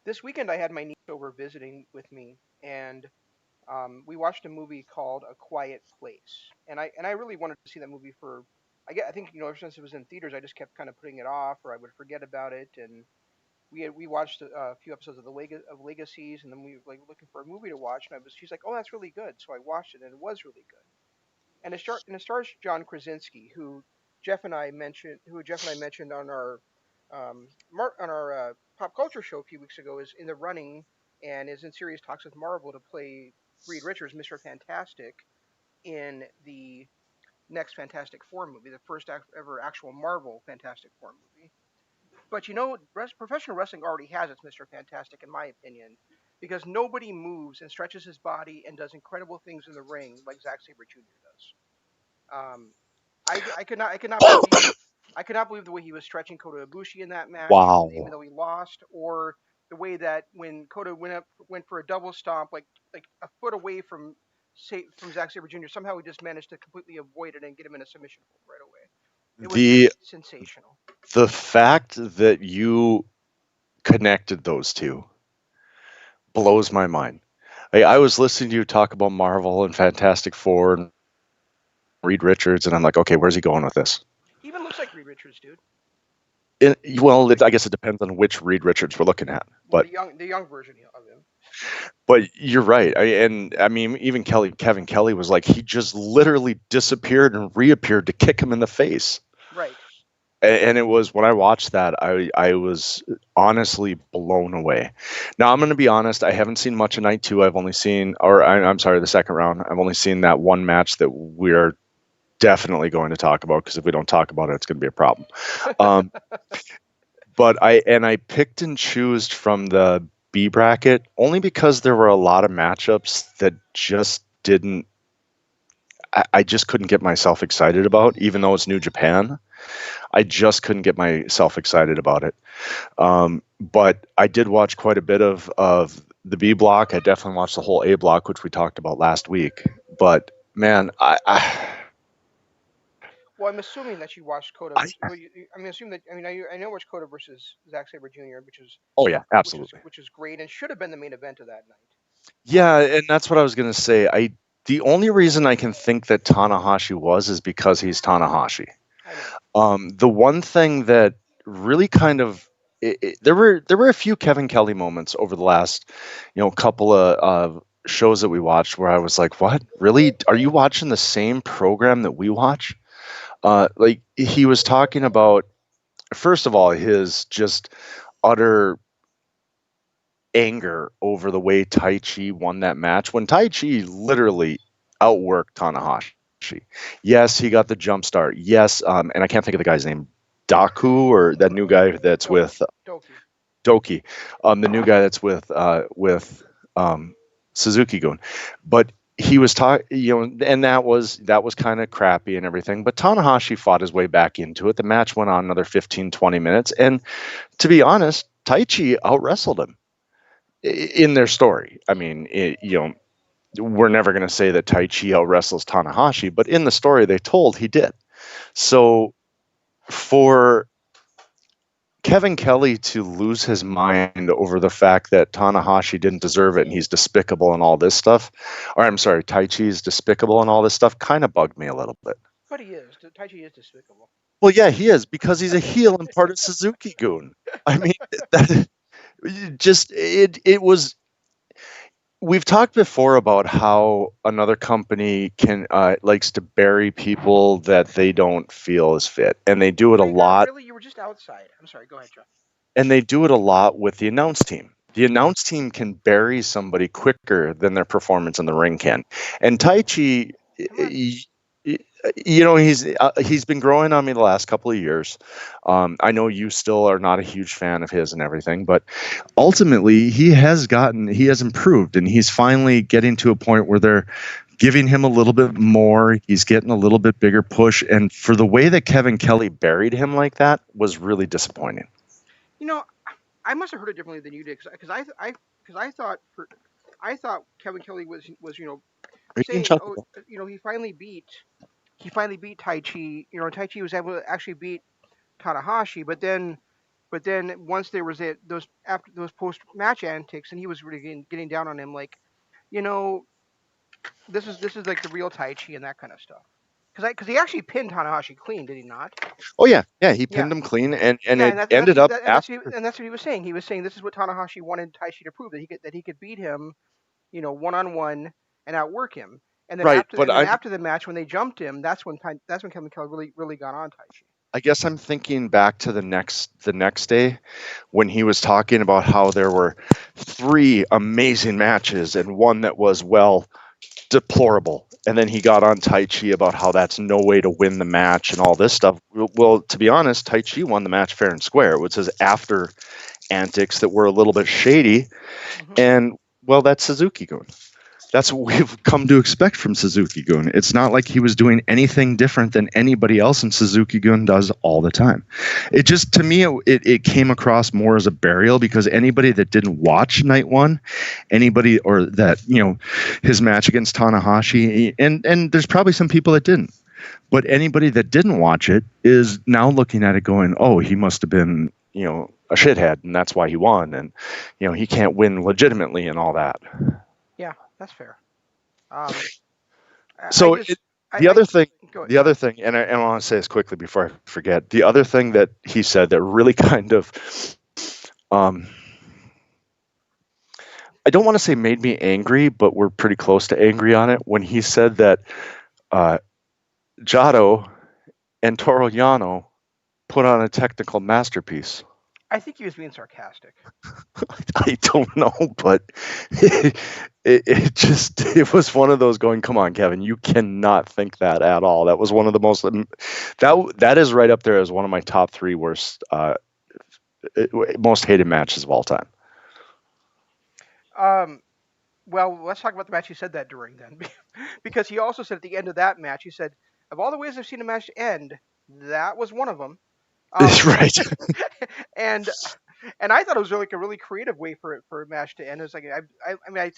This weekend I had my niece over visiting with me, and we watched a movie called A Quiet Place. And I really wanted to see that movie for I think ever since it was in theaters, I just kept kind of putting it off, or I would forget about it. And we watched a few episodes of of Legacies, and then we were like looking for a movie to watch, and I was she's like, "Oh, that's really good." So I watched it, and it was really good. And it stars John Krasinski, who Jeff and I mentioned on our pop culture show a few weeks ago, is in the running and is in serious talks with Marvel to play Reed Richards, Mr. Fantastic, in the next Fantastic Four movie, the first ever actual Marvel Fantastic Four movie. But professional wrestling already has its Mr. Fantastic, in my opinion, because nobody moves and stretches his body and does incredible things in the ring like Zack Sabre Jr. does. Um, I could not believe the way he was stretching Kota Ibushi in that match, even Wow. though he lost, or the way that when Kota went for a double stomp, like a foot away from Zack Sabre Jr., somehow he just managed to completely avoid it and get him in a submission hold right away. It was The just sensational. the fact that you connected those two blows my mind. I was listening to you talk about Marvel and Fantastic Four and Reed Richards, and I'm like, okay, where's he going with this? He even looks like Reed Richards, dude. Well, I guess it depends on which Reed Richards we're looking at, Well, but the young version of him. you're right. I mean, even Kevin Kelly was like, he just literally disappeared and reappeared to kick him in the face. Right. And it was when I watched that, I was honestly blown away. Now I'm going to be honest, I haven't seen much of night two. I've only seen, I'm sorry, the second round. I've only seen that one match that we're definitely going to talk about because if we don't talk about it, it's going to be a problem. Um, but I picked and chose from the B bracket only because there were a lot of matchups that just didn't. I just couldn't get myself excited about, even though it's New Japan. I just couldn't get myself excited about it. But I did watch quite a bit of the B block. I definitely watched the whole A block, which we talked about last week. But man, Well, I'm assuming that you watched Coda. I Well, I mean, assume that. I mean, I know watched Coda versus Zack Saber Jr., oh yeah, absolutely. which is great and should have been the main event of that night. Yeah, and that's what I was gonna say. The only reason I can think that Tanahashi was is because he's Tanahashi. I know. The one thing that really kind of there were a few Kevin Kelly moments over the last couple of shows that we watched where I was like, "What? Really? Are you watching the same program that we watch?" Like he was talking about first of all his just utter anger over the way Tai Chi won that match when Tai Chi literally outworked Tanahashi. Yes, he got the jump start. Yes, and I can't think of the guy's name, Daku or that new guy that's with Doki. Doki, the new guy that's with Suzuki Gun, but he was talking, and that was kind of crappy and everything. But Tanahashi fought his way back into it. The match went on another 15, 20 minutes, and to be honest, Taichi out wrestled him in their story. I mean, we're never going to say that Taichi out wrestles Tanahashi, but in the story they told, he did. So for Kevin Kelly to lose his mind over the fact that Tanahashi didn't deserve it and he's despicable and all this stuff, or I'm sorry, Taichi is despicable and all this stuff, kind of bugged me a little bit. But he is. Taichi is despicable. Well, yeah, he is because he's a heel and part of Suzuki Goon. I mean, that just it was. We've talked before about how another company can likes to bury people that they don't feel is fit, and they do it a Wait, not lot. really. You were just outside. I'm sorry. Go ahead, Jeff. And they do it a lot with the announce team. The announce team can bury somebody quicker than their performance in the ring can. And Taichi, Come on. he's been growing on me the last couple of years. I know you still are not a huge fan of his and everything, but ultimately he has improved, and he's finally getting to a point where they're giving him a little bit more. He's getting a little bit bigger push, and for the way that Kevin Kelly buried him like that was really disappointing. You know, I must have heard it differently than you did, because I thought Kevin Kelly was Are you being saying, oh, chuckle? he finally beat Tai Chi. Tai Chi was able to actually beat Tanahashi, but then But then once there was those after those post match antics, and he was really getting down on him, like, you know, this is like the real Tai Chi and that kind of stuff. Because he actually pinned Tanahashi clean, did he not? Oh yeah, he Yeah, pinned him clean, and yeah, it and ended up that's after. and that's what he was saying. He was saying this is what Tanahashi wanted Taichi to prove, that he could beat him, one on one and outwork him. Right, but After the match when they jumped him, that's when Kevin Kelly really got on Taichi. I guess I'm thinking back to the next day when he was talking about how there were three amazing matches and one that was, well, deplorable. And then he got on Tai Chi about how that's no way to win the match and all this stuff. Well, to be honest, Tai Chi won the match fair and square. It was his after antics that were a little bit shady. Hmm. And, well, that's Suzuki-gun. That's what we've come to expect from Suzuki-gun. It's not like he was doing anything different than anybody else in Suzuki-gun does all the time. It just, to me, it came across more as a burial, because anybody that didn't watch night one, anybody, or that, his match against Tanahashi, and there's probably some people that didn't, but anybody that didn't watch it is now looking at it going, oh, he must have been, a shithead, and that's why he won, and, he can't win legitimately and all that. Yeah, that's fair. Um, I So just the I other thing, go ahead. and I want to say this quickly before I forget. The other thing that he said that really kind of, um, I don't want to say made me angry, but we're pretty close to angry on it, when he said that uh, Jado and Toro Yano put on a technical masterpiece. I think he was being sarcastic. I don't know, but it was one of those going, come on, Kevin, you cannot think that at all. That was one of the most, that is right up there as one of my top three worst, most hated matches of all time. Um, well, let's talk about the match he said that during then, because he also said at the end of that match, he said, of all the ways I've seen a match end, that was one of them. Um, Right. and and I thought it was really, like, a really creative way for a match to end. It was like I mean,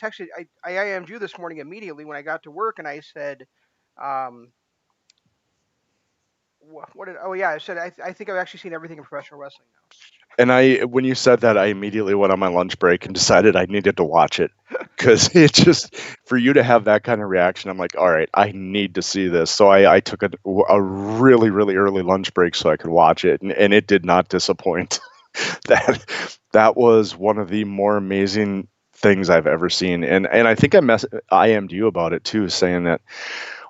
I IM'd you this morning immediately when I got to work, and I said, um, what did oh yeah, I said I think I've actually seen everything in professional wrestling now. And when you said that, I immediately went on my lunch break and decided I needed to watch it, because it just, for you to have that kind of reaction, I'm like, all right, I need to see this. So I took a really, really early lunch break so I could watch it, and it did not disappoint. that that was one of the more amazing things I've ever seen. And I think I IM'd you about it too, saying that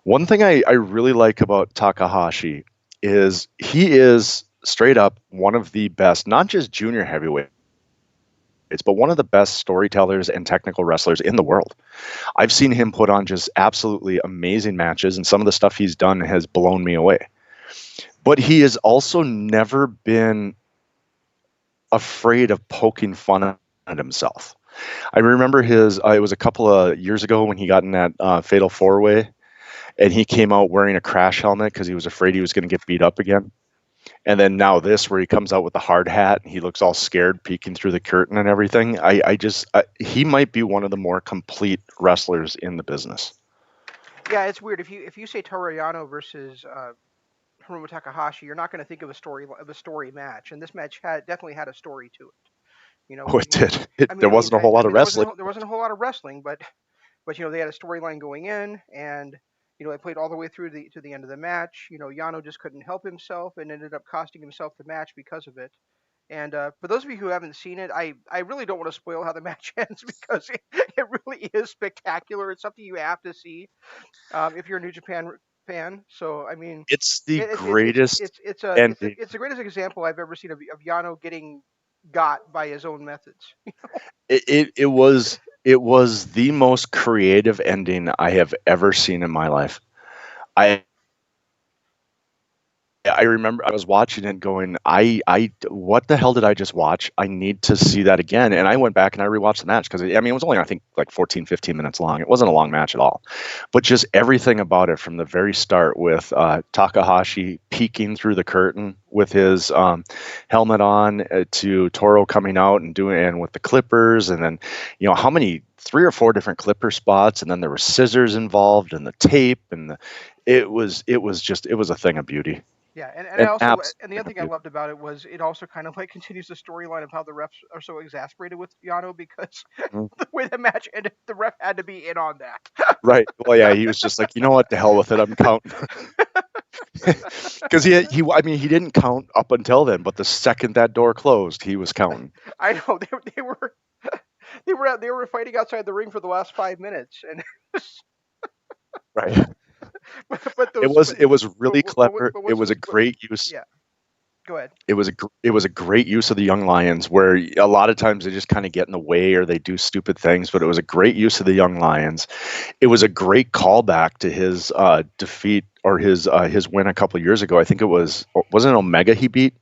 one thing I really like about Takahashi is he is straight up one of the best, not just junior heavyweights, but one of the best storytellers and technical wrestlers in the world. I've seen him put on just absolutely amazing matches, and some of the stuff he's done has blown me away. But he has also never been afraid of poking fun at himself. I remember it was a couple of years ago when he got in that fatal four-way, and he came out wearing a crash helmet because he was afraid he was going to get beat up again. And then now this, where he comes out with the hard hat, and he looks all scared, peeking through the curtain and everything. He might be one of the more complete wrestlers in the business. Yeah, it's weird if you say Toru Yano versus Hiromu Takahashi, you're not going to think of a story match, and this match definitely had a story to it. Oh, it did. There wasn't a whole lot of wrestling. There wasn't a whole lot of wrestling, but they had a storyline going in, and they played all the way through to the end of the match. Yano just couldn't help himself and ended up costing himself the match because of it. And for those of you who haven't seen it, I really don't want to spoil how the match ends, because it really is spectacular. It's something you have to see if you're a New Japan fan. So I mean, It's the it's greatest ending. it's the greatest example I've ever seen of Yano getting got by his own methods. It was the most creative ending I have ever seen in my life. I I remember I was watching it going, what the hell did I just watch? I need to see that again. And I went back and I rewatched the match because, I mean, it was only, I think, like 14, 15 minutes long. It wasn't a long match at all. But just everything about it from the very start, with Takahashi peeking through the curtain with his helmet on, to Toro coming out and with the clippers. And then, how many, 3 or 4 different clipper spots. And then there were scissors involved and the tape. And it was a thing of beauty. Yeah, and I And also and the other thing I absolutely, loved about it was it also kind of like continues the storyline of how the refs are so exasperated with Yano because the way the match ended, the ref had to be in on that. right. Well, yeah, he was just like, you know what, the hell with it, I'm counting. Because I mean, he didn't count up until then, but the second that door closed, he was counting. I know they were they were fighting outside the ring for the last 5 minutes, and Right. but It those was it was really clever. but It what's was a what, great use. yeah, go ahead. It was a great use of the young lions, where a lot of times they just kind of get in the way or they do stupid things. But it was a great use of the young lions. It was a great callback to his defeat or his win a couple years ago. I think it wasn't Omega he beat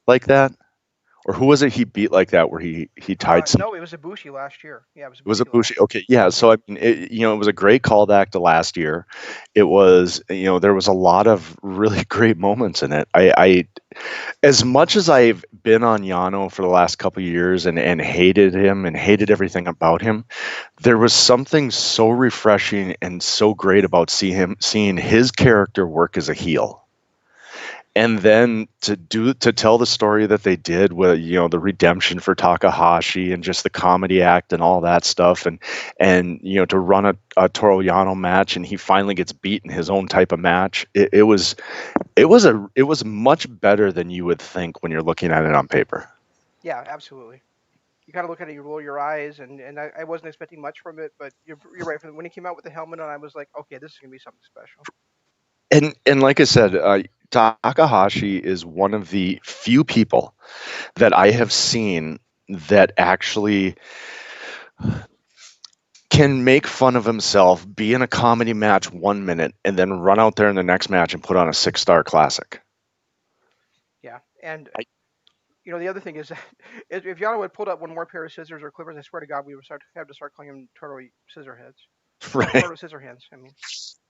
like that, or who was it he beat like that where he tied some. No, it was Ibushi last year. Yeah, it was It was Ibushi Ibushi. last year. Okay, yeah. So I mean, it was a great callback to last year. It was, there was a lot of really great moments in it. As much as I've been on Yano for the last couple of years and hated him and hated everything about him, there was something so refreshing and so great about seeing his character work as a heel. And then to tell the story that they did with the redemption for Takahashi and just the comedy act and all that stuff, and to run a Toru Yano match, and he finally gets beat in his own type of match. It was much better than you would think when you're looking at it on paper. Yeah, absolutely. You kind of look at it, you roll your eyes, and I wasn't expecting much from it, but you're right. When he came out with the helmet on, I was like, okay, this is gonna be something special. And like I said, Takahashi is one of the few people that I have seen that actually can make fun of himself, be in a comedy match 1 minute, and then run out there in the next match and put on a 6-star classic. Yeah, and I, the other thing is that if Yano had pulled up one more pair of scissors or clippers, I swear to God, we would have to start calling him Turtle Scissorheads. right. Turtle Scissorhands. I mean,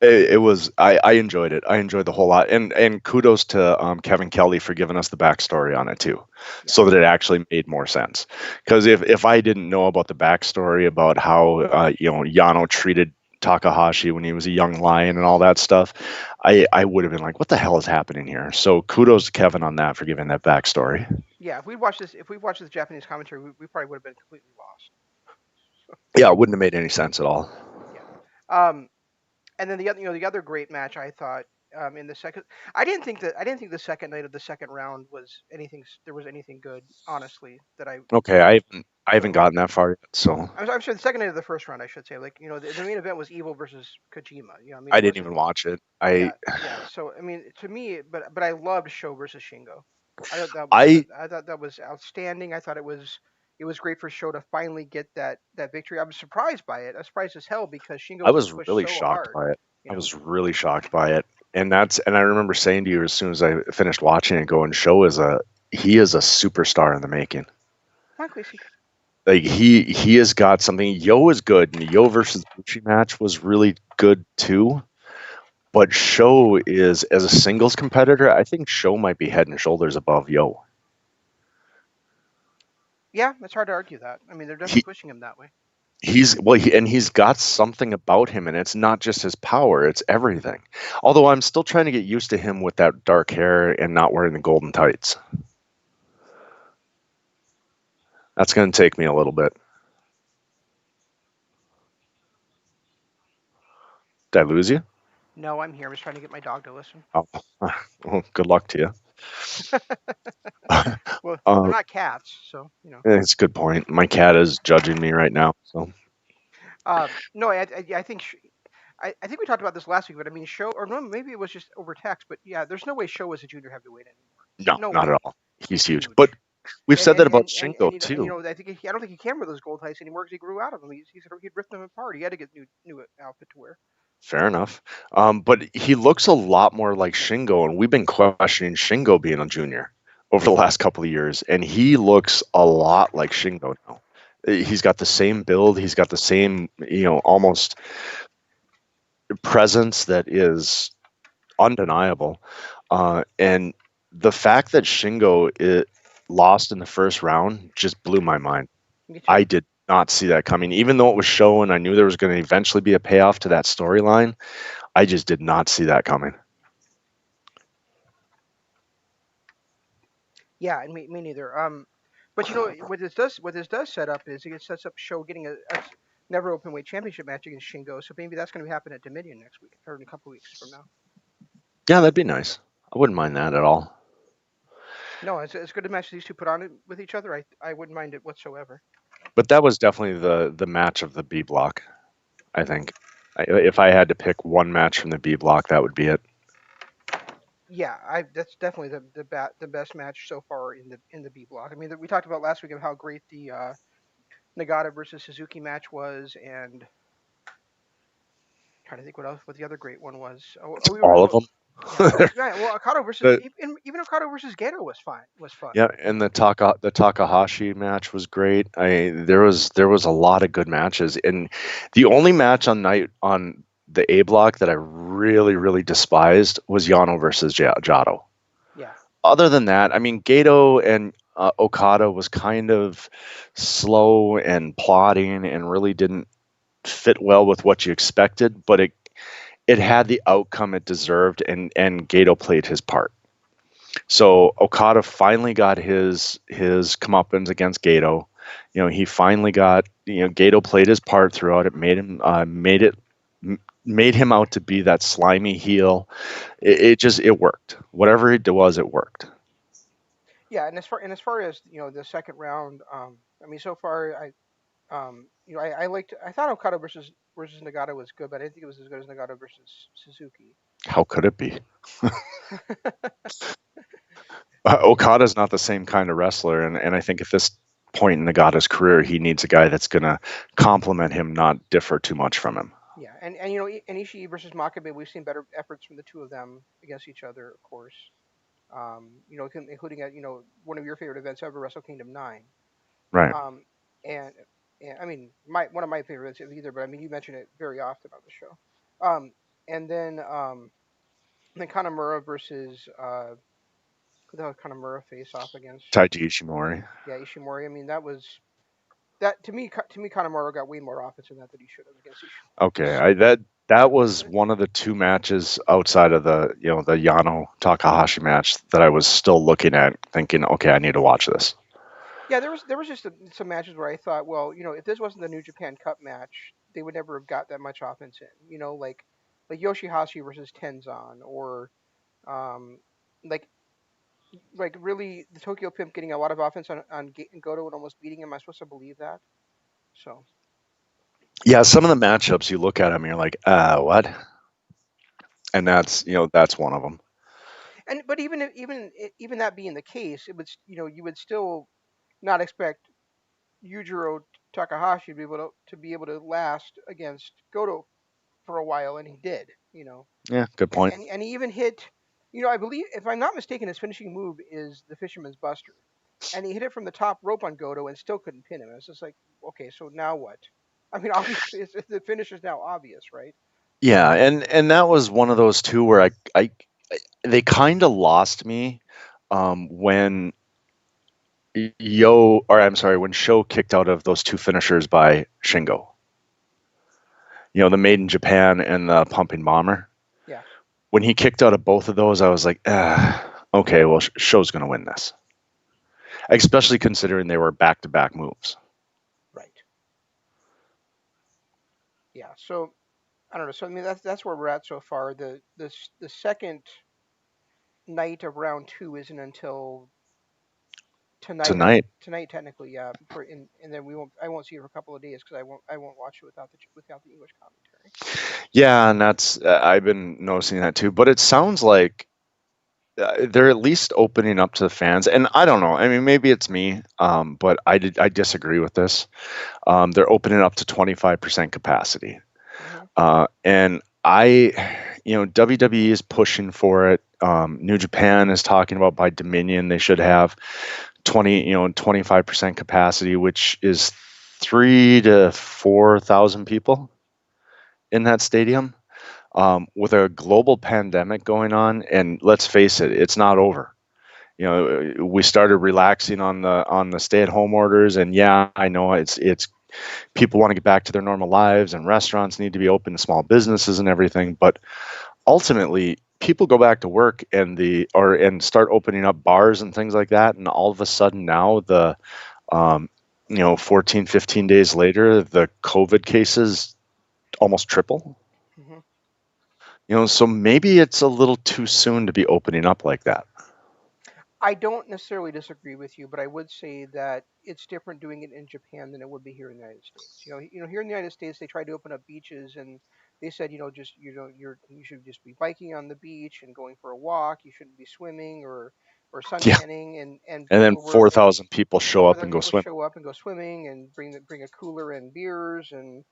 It was I enjoyed it. I enjoyed the whole lot, and kudos to Kevin Kelly for giving us the backstory on it too, yeah, so that it actually made more sense. Because if I didn't know about the backstory about how Yano treated Takahashi when he was a young lion and all that stuff, I would have been like, what the hell is happening here? So kudos to Kevin on that for giving that backstory. yeah. If we watched this Japanese commentary, we probably would have been completely lost. Yeah, it wouldn't have made any sense at all. Yeah. And then the other great match I thought in the second, I didn't think the second night of the second round was anything. There was anything good, honestly. That I Okay, you know I haven't gotten that far yet, so I'm sorry, the second night of the first round, I should say. Like the main event was Evil versus Kojima. I mean, I it didn't wasn't. even watch it. Yeah, yeah. So I mean, to me, but I loved Show versus Shingo. I I thought that was outstanding. I thought it was great for Show to finally get that victory. I was surprised by it. I was surprised as hell because Shingo I was getting was pushed really so shocked hard. by it. You I know, was really shocked by it. And I remember saying to you as soon as I finished watching it, going, Show he is a superstar in the making. Mike Lacey. Like he has got something. Yo is good, and the Yo versus Bucci match was really good too. But Show is, as a singles competitor, I think Show might be head and shoulders above Yo. Yeah, it's hard to argue that. I mean, they're definitely He pushing him that way. he's got something about him, and it's not just his power; it's everything. Although I'm still trying to get used to him with that dark hair and not wearing the golden tights. That's going to take me a little bit. Did I lose you? No, I'm here. I'm just trying to get my dog to listen. Oh, well, good luck to you. Well, they're uh, not cats, so it's a good point. My cat is judging me right now. So No, I think I think we talked about this last week, but I mean, Show or no, maybe it was just over text, but yeah, there's no way Show was a junior heavyweight anymore. no, No not way. at all. He's He's huge. But huge. we've said that about And Shingo and too. I think I don't think he can wear those gold tights anymore because he grew out of them. He'd ripped them apart. He had to get new outfit to wear. Fair enough. But he looks a lot more like Shingo, and we've been questioning Shingo being a junior over the last couple of years, and he looks a lot like Shingo now. He's got the same build. He's got the same, almost presence that is undeniable. And the fact that lost in the first round just blew my mind. Me too. I did not see that coming. Even though it was shown, I knew there was going to eventually be a payoff to that storyline. I just did not see that coming. Yeah, and me neither. But what this does set up is it sets up Show getting a never open weight championship match against Shingo. So maybe that's going to happen at Dominion next week or in a couple weeks from now. Yeah, that'd be nice. I wouldn't mind that at all. No, it's good to match these two put on it with each other. I wouldn't mind it whatsoever. But that was definitely the match of the B block. I think if I had to pick one match from the B block, that would be it. Yeah, I that's definitely the best match so far in the B block. I mean, we talked about last week of how great the Nagata versus Suzuki match was, and trying to think what the other great one was. All of them. Yeah, yeah. Well, Okada versus the, even Okada versus Gedo was fine. Was fun. yeah, and the Takahashi match was great. There was a lot of good matches, and the only match on the A block that I really despised was Yano versus Jado. Yeah, Other than that, I mean, Gato and Okada was kind of slow and plodding and really didn't fit well with what you expected, but it had the outcome it deserved, and Gato played his part. So Okada finally got his comeuppance against Gato. He finally got, Gato played his part throughout it, made him out to be that slimy heel. It worked. Whatever it was, it worked. yeah. And as far as the second round, I mean, so far I thought Okada versus Nagata was good, but I didn't think it was as good as Nagata versus Suzuki. How could it be? Okada's not the same kind of wrestler, and I think at this point in Nagata's career, he needs a guy that's going to complement him, not differ too much from him. Yeah, and in Ishii versus Makabe, we've seen better efforts from the two of them against each other, of course. Including at one of your favorite events ever, Wrestle Kingdom 9. Right. Um, and and I mean one of my favorites either, but I mean you mention it very often on the show. And then Kanamura versus who the hell did Kanamura face off against? Taiji Ishimori. Yeah, Ishimori. I mean that to me Kanamura got way more offense in that than he should have against Ishimori. Okay, So that was one of the two matches outside of the Yano Takahashi match that I was still looking at, thinking, okay, I need to watch this. yeah, there was just some matches where I thought, well, if this wasn't the New Japan Cup match, they would never have got that much offense in. Like Yoshihashi versus Tenzan, or um, like really the Tokyo Pimp getting a lot of offense on Goto and almost beating him. Am I supposed to believe that? So Yeah, some of the matchups you look at them, you're like, what? And that's one of them. but even that being the case, it would you would still not expect Yujiro Takahashi to be able to last against Goto for a while, and he did. Yeah, good point. And he even hit. I believe, if I'm not mistaken, his finishing move is the Fisherman's Buster, and he hit it from the top rope on Goto and still couldn't pin him. It's just like, okay, so now what? I mean, obviously, the finish is now obvious, right? Yeah, and that was one of those two where they kind of lost me when when Sho kicked out of those two finishers by Shingo. The Made in Japan and the Pumping Bomber. Yeah, When he kicked out of both of those, I was like, okay, well, Sho's going to win this. Especially considering they were back-to-back moves. right. Yeah, so I don't know. So I mean, that's where we're at so far. The second night of round two isn't until tonight. Tonight. Tonight, technically, yeah. And then I won't see it for a couple of days because I won't watch it without the English commentary. Yeah, and that's I've been noticing that too. But it sounds like they're at least opening up to the fans, and I don't know. I mean, maybe it's me, but I disagree with this. They're opening up to 25% capacity, Hmm. and WWE is pushing for it. New Japan is talking about by Dominion they should have 25% capacity, which is 3,000 to 4,000 people in that stadium. With a global pandemic going on, and let's face it, it's not over. We started relaxing on the stay-at-home orders, and yeah, I know it's people want to get back to their normal lives, and restaurants need to be open, small businesses and everything, but ultimately, people go back to work and start opening up bars and things like that, and all of a sudden now um, 14, 15 days later, the COVID cases almost triple. Hmm. So maybe it's a little too soon to be opening up like that. I don't necessarily disagree with you, but I would say that it's different doing it in Japan than it would be here in the United States. Here in the United States, they tried to open up beaches, and they said, just you should just be biking on the beach and going for a walk. You shouldn't be swimming or Yeah. suntanning, and And then people were 4,000 people show up 4,000 and go people swim. show up and go swimming and bring a cooler and beers and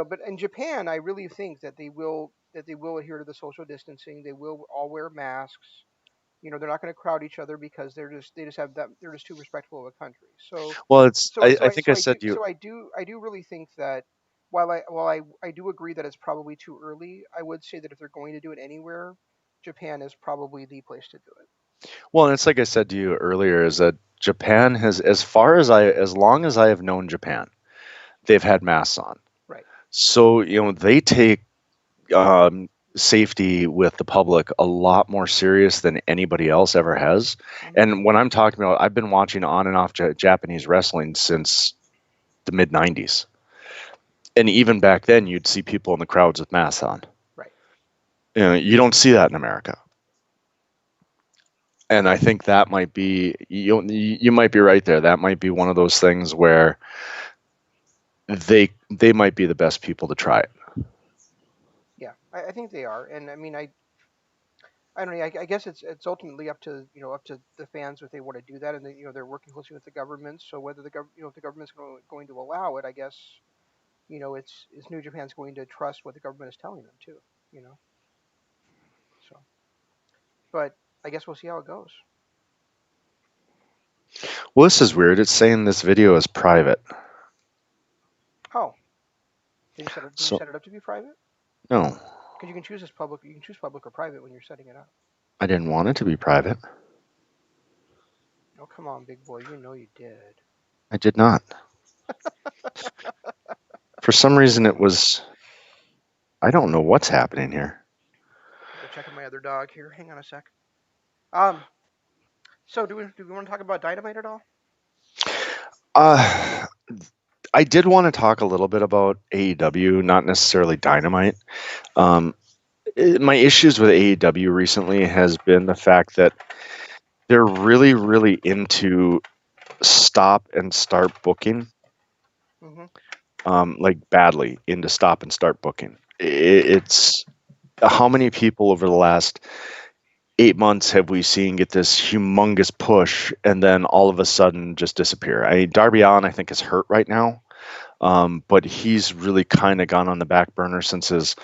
but in Japan, I really think that they will adhere to the social distancing. They will all wear masks. They're not going to crowd each other because they're just too respectful of a country. So Well, it's so so I I think so I I do said to you. so I do really think that while I do agree that it's probably too early, I would say that if they're going to do it anywhere, Japan is probably the place to do it. Well, and it's like I said to you earlier, is that Japan has, as long as I have known Japan, they've had masks on. Right. So, they take um, safety with the public a lot more serious than anybody else ever has. Hmm. And when I'm talking about, I've been watching on and off Japanese wrestling since the mid 90s. And even back then, you'd see people in the crowds with masks on. Right. You don't see that in America. And I think that might be, you might be right there. That might be one of those things where they might be the best people to try it. Yeah, I think they are, and I mean, I don't know. I guess it's ultimately up to the fans if they want to do that, and they're working closely with the government. So whether if the government's going to allow it, I guess it's New Japan's going to trust what the government is telling them too. You know, so but I guess we'll see how it goes. Well, this is weird. It's saying this video is private. Oh, did you So, set it up to be private? no, Because you can choose as public. You can choose public or private when you're setting it up. I didn't want it to be private. Oh, come on, big boy. You know you did. I did not. For some reason, it was. I don't know what's happening here. Go check on my other dog here. Hang on a sec. Um. So do we want to talk about Dynamite at all? Uh, I did want to talk a little bit about AEW, not necessarily Dynamite. Um, my issues with AEW recently has been the fact that they're really, really into stop and start booking, Mm-hmm. like badly into stop and start booking. It's how many people over the last 8 months have we seen get this humongous push and then all of a sudden just disappear? I mean, Darby Allin, I think, is hurt right now, but he's really kind of gone on the back burner since his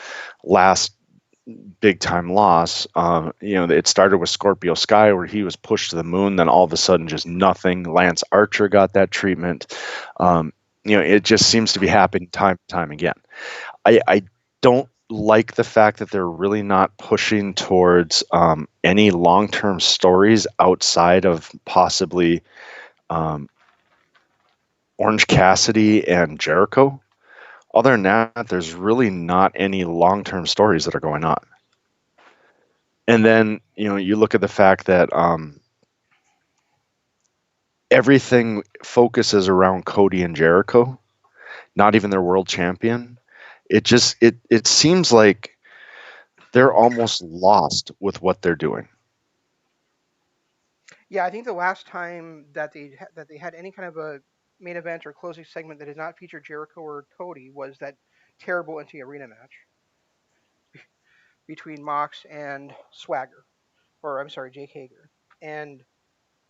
last big time loss. It started with Scorpio Sky where he was pushed to the moon, then all of a sudden just nothing. Lance Archer got that treatment. It just seems to be happening time and time again. I don't like the fact that they're really not pushing towards any long term stories outside of possibly um, Orange Cassidy and Jericho. Other than that, there's really not any long term stories that are going on. And then, you look at the fact that everything focuses around Cody and Jericho, not even their world champion. It seems like they're almost lost with what they're doing. Yeah, I think the last time that they had any kind of a main event or closing segment that did not feature Jericho or Cody was that terrible empty arena match between Mox and Swagger, or I'm sorry, Jake Hager. And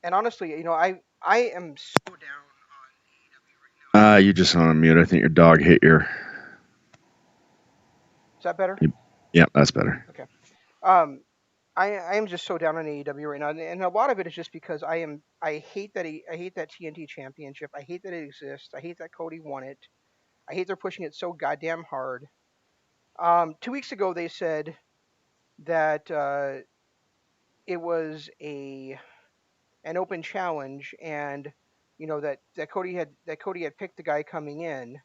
and honestly, I am so down on AEW right now. You just went on mute. I think your dog hit your. Is that better? Yeah, that's better. Okay. Um, I am just so down on AEW right now, and a lot of it is just because I hate that TNT Championship. I hate that it exists. I hate that Cody won it. I hate they're pushing it so goddamn hard. 2 weeks ago they said that it was a an open challenge, and that Cody had picked the guy coming in,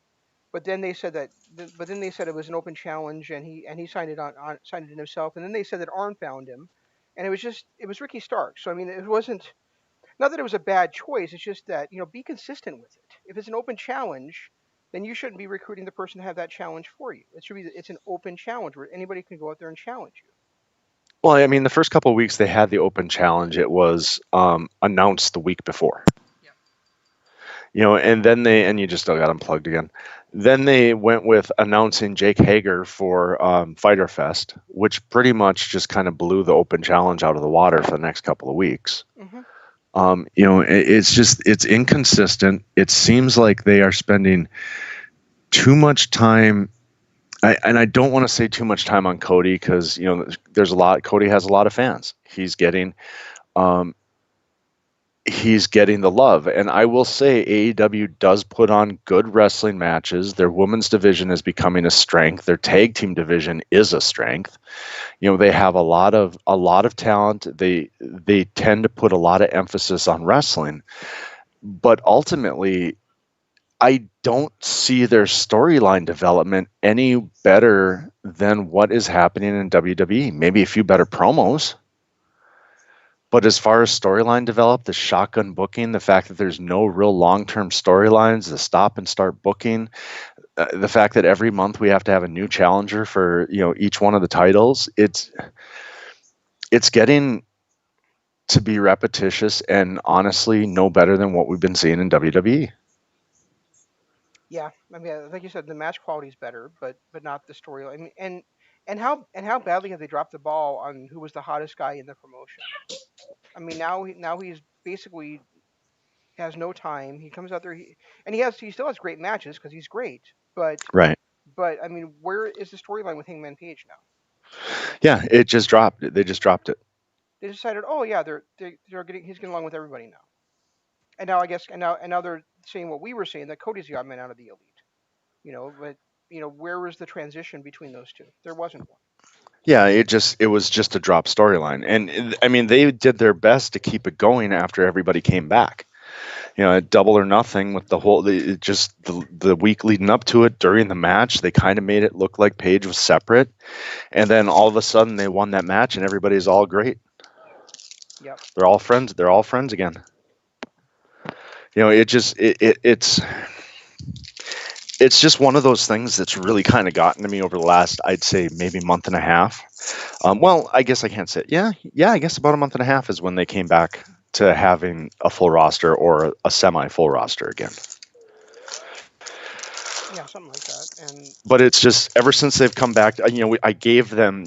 But then they said that, but then they said it was an open challenge, and he signed it signed it in himself. And then they said that Arn found him, and it was Ricky Stark. So I mean, it wasn't, not that it was a bad choice. It's just that, be consistent with it. If it's an open challenge, then you shouldn't be recruiting the person to have that challenge for you. It should be, it's an open challenge where anybody can go out there and challenge you. Well, I mean, the first couple of weeks they had the open challenge. It was announced the week before, Yeah. and then and you just still got unplugged again. Then they went with announcing Jake Hager for Fighter Fest, which pretty much just kind of blew the open challenge out of the water for the next couple of weeks. Hmm. It's just it's inconsistent. It seems like they are spending too much time. And I don't want to say too much time on Cody because there's a lot. Cody has a lot of fans. Um, he's getting the love. And I will say AEW does put on good wrestling matches. Their women's division is becoming a strength. Their tag team division is a strength. They have a lot of talent. They tend to put a lot of emphasis on wrestling, but ultimately I don't see their storyline development any better than what is happening in WWE. Maybe a few better promos. But as far as storyline develop, the shotgun booking, the fact that there's no real long-term storylines, the stop and start booking, the fact that every month we have to have a new challenger for each one of the titles, it's getting to be repetitious and honestly no better than what we've been seeing in WWE. Yeah, I mean, like you said, the match quality is better, but not the storyline. I mean, and how badly have they dropped the ball on who was the hottest guy in the promotion? I mean, now he's basically has no time. He comes out there, and he still has great matches because he's great. But Right. but I mean, where is the storyline with Hangman Page now? Yeah, it just dropped. They just dropped it. They decided, oh yeah, they're getting he's getting along with everybody now. And now I guess and now they're saying what we were saying, that Cody's the odd man out of the elite. But where was the transition between those two? There wasn't one. Yeah, it was just a drop storyline, and I mean they did their best to keep it going after everybody came back. At Double or Nothing with just the week leading up to it during the match, they kind of made it look like Paige was separate, and then all of a sudden they won that match, and everybody's all great. Yep. They're all friends. They're all friends again. It just it's just one of those things that's really kind of gotten to me over the last, I'd say, maybe month and a half. Well, I guess I can't say it. Yeah, I guess about a month and a half is when they came back to having a full roster or a semi-full roster again. Yeah, something like that. And But it's just ever since they've come back, I gave them.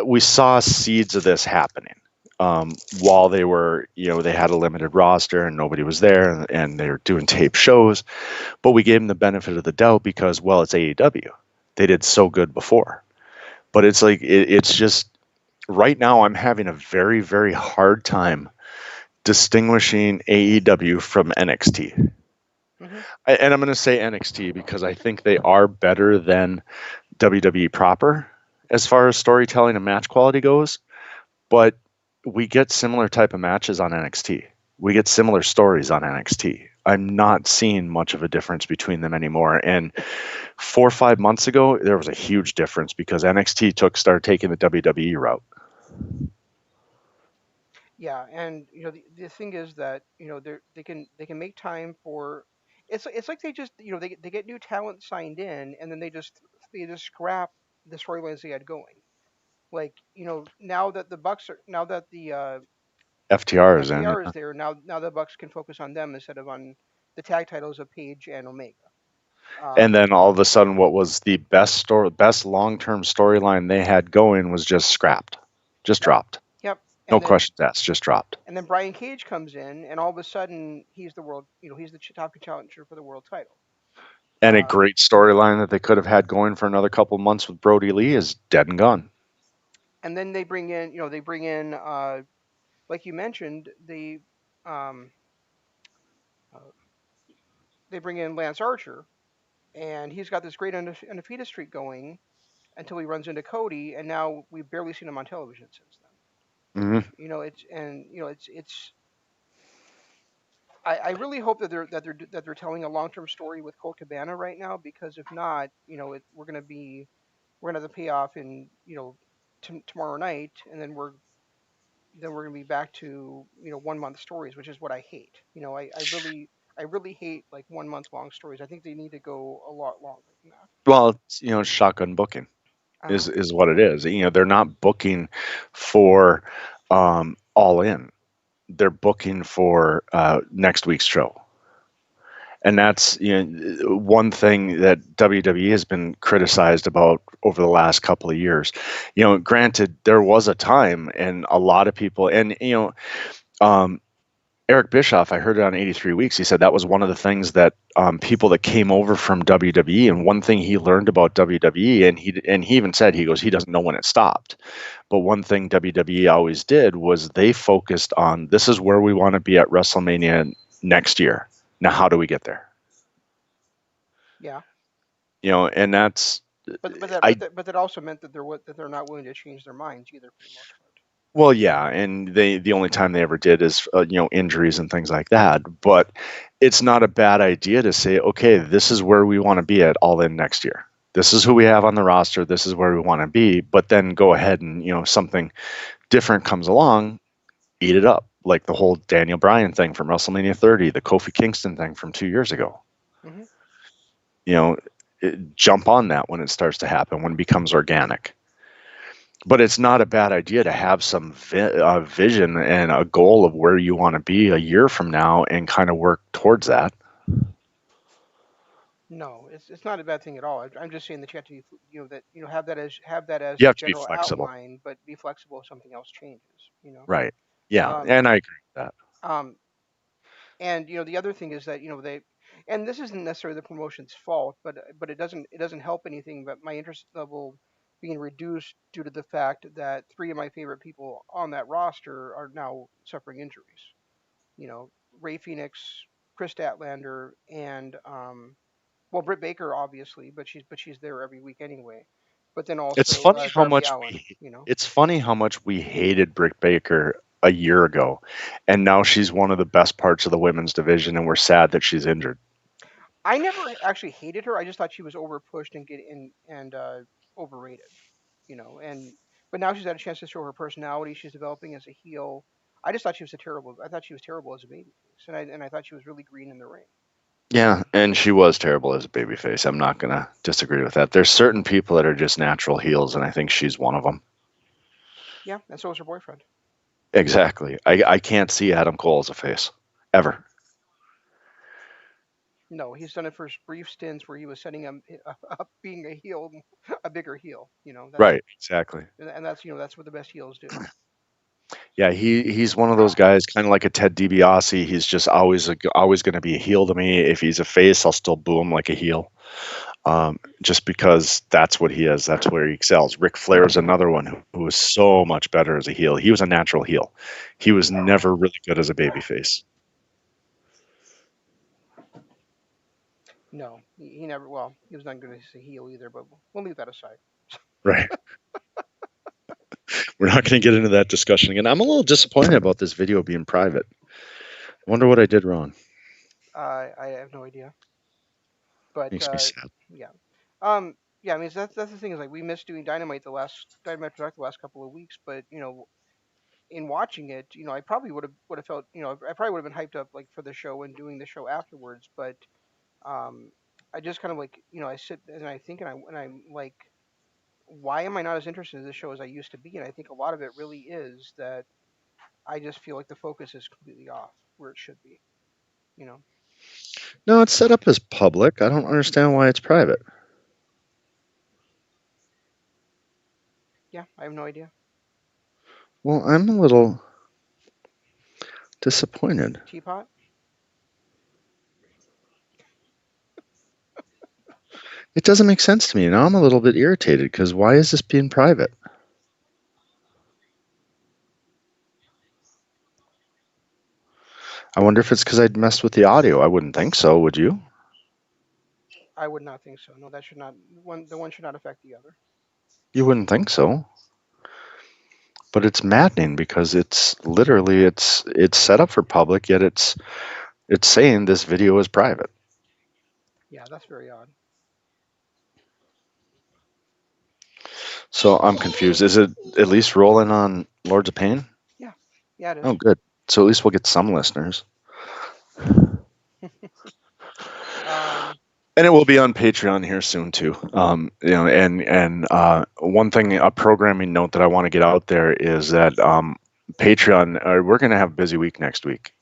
We saw seeds of this happening while they were, they had a limited roster and nobody was there, and they were doing tape shows. But we gave them the benefit of the doubt because, well, it's AEW. They did so good before. But it's like it's just right now I'm having a very, very hard time distinguishing AEW from NXT. hmm And I'm going to say NXT because I think they are better than WWE proper as far as storytelling and match quality goes. But we get similar type of matches on NXT. We get similar stories on NXT. I'm not seeing much of a difference between them anymore. And 4 or 5 months ago, there was a huge difference because NXT started taking the WWE route. yeah, and the thing is that they can make time for, it's like they just they get new talent signed in, and then they just scrap the storylines they had going. Like, now that the Bucks are now that the FTR is in. FTR is there, now the Bucks can focus on them instead of on the tag titles of Page and Omega. And Um, then all of a sudden, what was the best long-term storyline they had going was just scrapped, just yep, dropped. yep, No and then questions asked, just dropped. and then Brian Cage comes in, and all of a sudden he's the top challenger for the world title. And a Uh, great storyline that they could have had going for another couple months with Brody Lee is dead and gone. and then they bring in like you mentioned, um, uh, they bring in Lance Archer, and he's got this great undefeated streak going until he runs into Cody, and now we've barely seen him on television since then. Hmm. It's and it's I really hope that they're telling a long-term story with Colt Cabana right now, because if not, we're gonna have the payoff in tomorrow night, and then we're gonna be back to 1 month stories, which is what I hate. I really hate like 1 month long stories. I think they need to go a lot longer than that. Well, it's, shotgun booking Uh huh. is what it is. They're not booking for all in. They're booking for next week's show. And that's one thing that WWE has been criticized about over the last couple of years. Granted, there was a time, and a lot of people, and um, Eric Bischoff, I heard it on 83 Weeks. He said that was one of the things that people that came over from WWE, and one thing he learned about WWE, and he even said, he goes, he doesn't know when it stopped, but one thing WWE always did was they focused on, this is where we want to be at WrestleMania next year. Now, how do we get there? Yeah. And that's I But that also meant that they're not willing to change their minds either, for the most part. well, yeah, and the only time they ever did is injuries and things like that. But it's not a bad idea to say, okay, this is where we want to be at All In next year. This is who we have on the roster. This is where we want to be. But then go ahead and something different comes along, eat it up. Like the whole Daniel Bryan thing from WrestleMania 30, the Kofi Kingston thing from 2 years ago. Hmm. You know, jump on that when it starts to happen, when it becomes organic. But it's not a bad idea to have some vision and a goal of where you want to be a year from now and kind of work towards that. No, it's not a bad thing at all. I'm just saying that you have to be, have that as You the have to be general flexible. outline, but be flexible if something else changes. Right. Yeah. Um, And I agree with that. um, and the other thing is that and this isn't necessarily the promotion's fault, but it doesn't help anything. But my interest level being reduced due to the fact that three of my favorite people on that roster are now suffering injuries. You know, Ray Phoenix, Chris Statlander, and well, Britt Baker obviously, but she's there every week anyway. But then It's also funny how Darby much Allin. we hated Britt Baker a year ago, and now she's one of the best parts of the women's division, and we're sad that she's injured. I never actually hated her. I just thought she was over pushed and overrated. And but now she's had a chance to show her personality. She's developing as a heel. I thought she was terrible as a babyface, and I thought she was really green in the ring. Yeah, and she was terrible as a babyface. I'm not gonna disagree with that. There's certain people that are just natural heels, and I think she's one of them. Yeah, and so was her boyfriend. Exactly. I can't see Adam Cole as a face ever. No, he's done it for brief stints where he was setting him up being a heel, a bigger heel. Right. Exactly. And that's what the best heels do. Yeah, he's one of those guys, kind of like a Ted DiBiase. He's just always going to be a heel to me. If he's a face, I'll still boo him like a heel, just because that's what he is. That's where he excels. Ric Flair is another one who was so much better as a heel. He was a natural heel. He was never really good as a babyface. No, he never. Well, he was not good as a heel either. But we'll leave that aside. Right. We're not going to get into that discussion again. I'm a little disappointed about this video being private. I wonder what I did wrong. I have no idea. But Makes me sad. yeah, yeah. I mean, that's the thing is like we missed doing Dynamite Direct the last couple of weeks. But in watching it, I probably would have felt, I probably would have been hyped up like for the show and doing the show afterwards. But um, I just kind of like I sit and I think and I'm like, why am I not as interested in this show as I used to be? And I think a lot of it really is that I just feel like the focus is completely off where it should be. You know? No, it's set up as public. I don't understand why it's private. Yeah, I have no idea. Well, I'm a little disappointed. Teapot. It doesn't make sense to me. Now I'm a little bit irritated because why is this being private? I wonder if it's because I'd messed with the audio. I wouldn't think so, would you? I would not think so. No, that should not one. The one should not affect the other. You wouldn't think so. But it's maddening because it's literally it's set up for public, yet it's It's saying this video is private. Yeah, that's very odd. So I'm confused. Is it at least rolling on Lords of Pain? Yeah, yeah, it is. Oh, good. So at least we'll get some listeners. um, And it will be on Patreon here soon too. And one thing, a programming note that I want to get out there is that Patreon, we're going to have a busy week next week.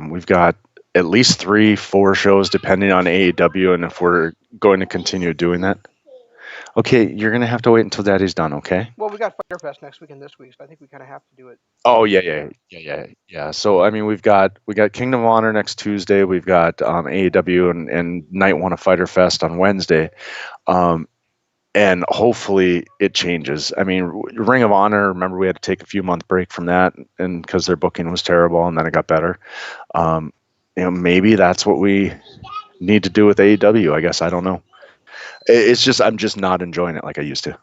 We've got at least 3-4 shows depending on AEW, and if we're going to continue doing that. Okay, you're going to have to wait until Daddy's done. Okay. well, we got Fighter Fest next week and this week, so I think we kind of have to do it. Oh yeah. So I mean, we got Kingdom of Honor next Tuesday. We've got AEW and Night One of Fighter Fest on Wednesday. Um, and hopefully it changes. I mean, Ring of Honor, remember we had to take a few month break from that, and because their booking was terrible, and then it got better. Um, maybe that's what we need to do with AEW. I guess I don't know. It's just I'm just not enjoying it like I used to.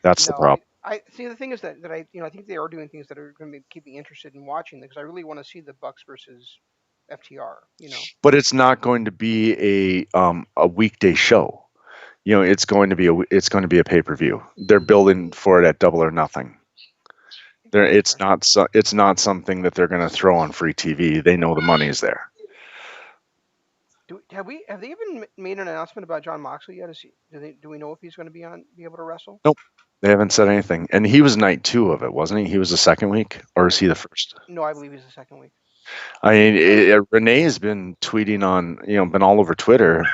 That's the No, I, problem. I see. The thing is that I think they are doing things that are going to keep me interested in watching because I really want to see the Bucks versus FTR. But it's not going to be a weekday show. It's going to be a pay per view. They're building for it at Double or Nothing. That's fair. It's not something that they're going to throw on free TV. They know the money is there. Have they even made an announcement about John Moxley yet? Do we know if he's going to be able to wrestle? Nope, they haven't said anything. And he was night 2 of it, wasn't he? He was the second week, or is he the first? No, I believe he's the second week. I mean, Renee has been tweeting on, been all over Twitter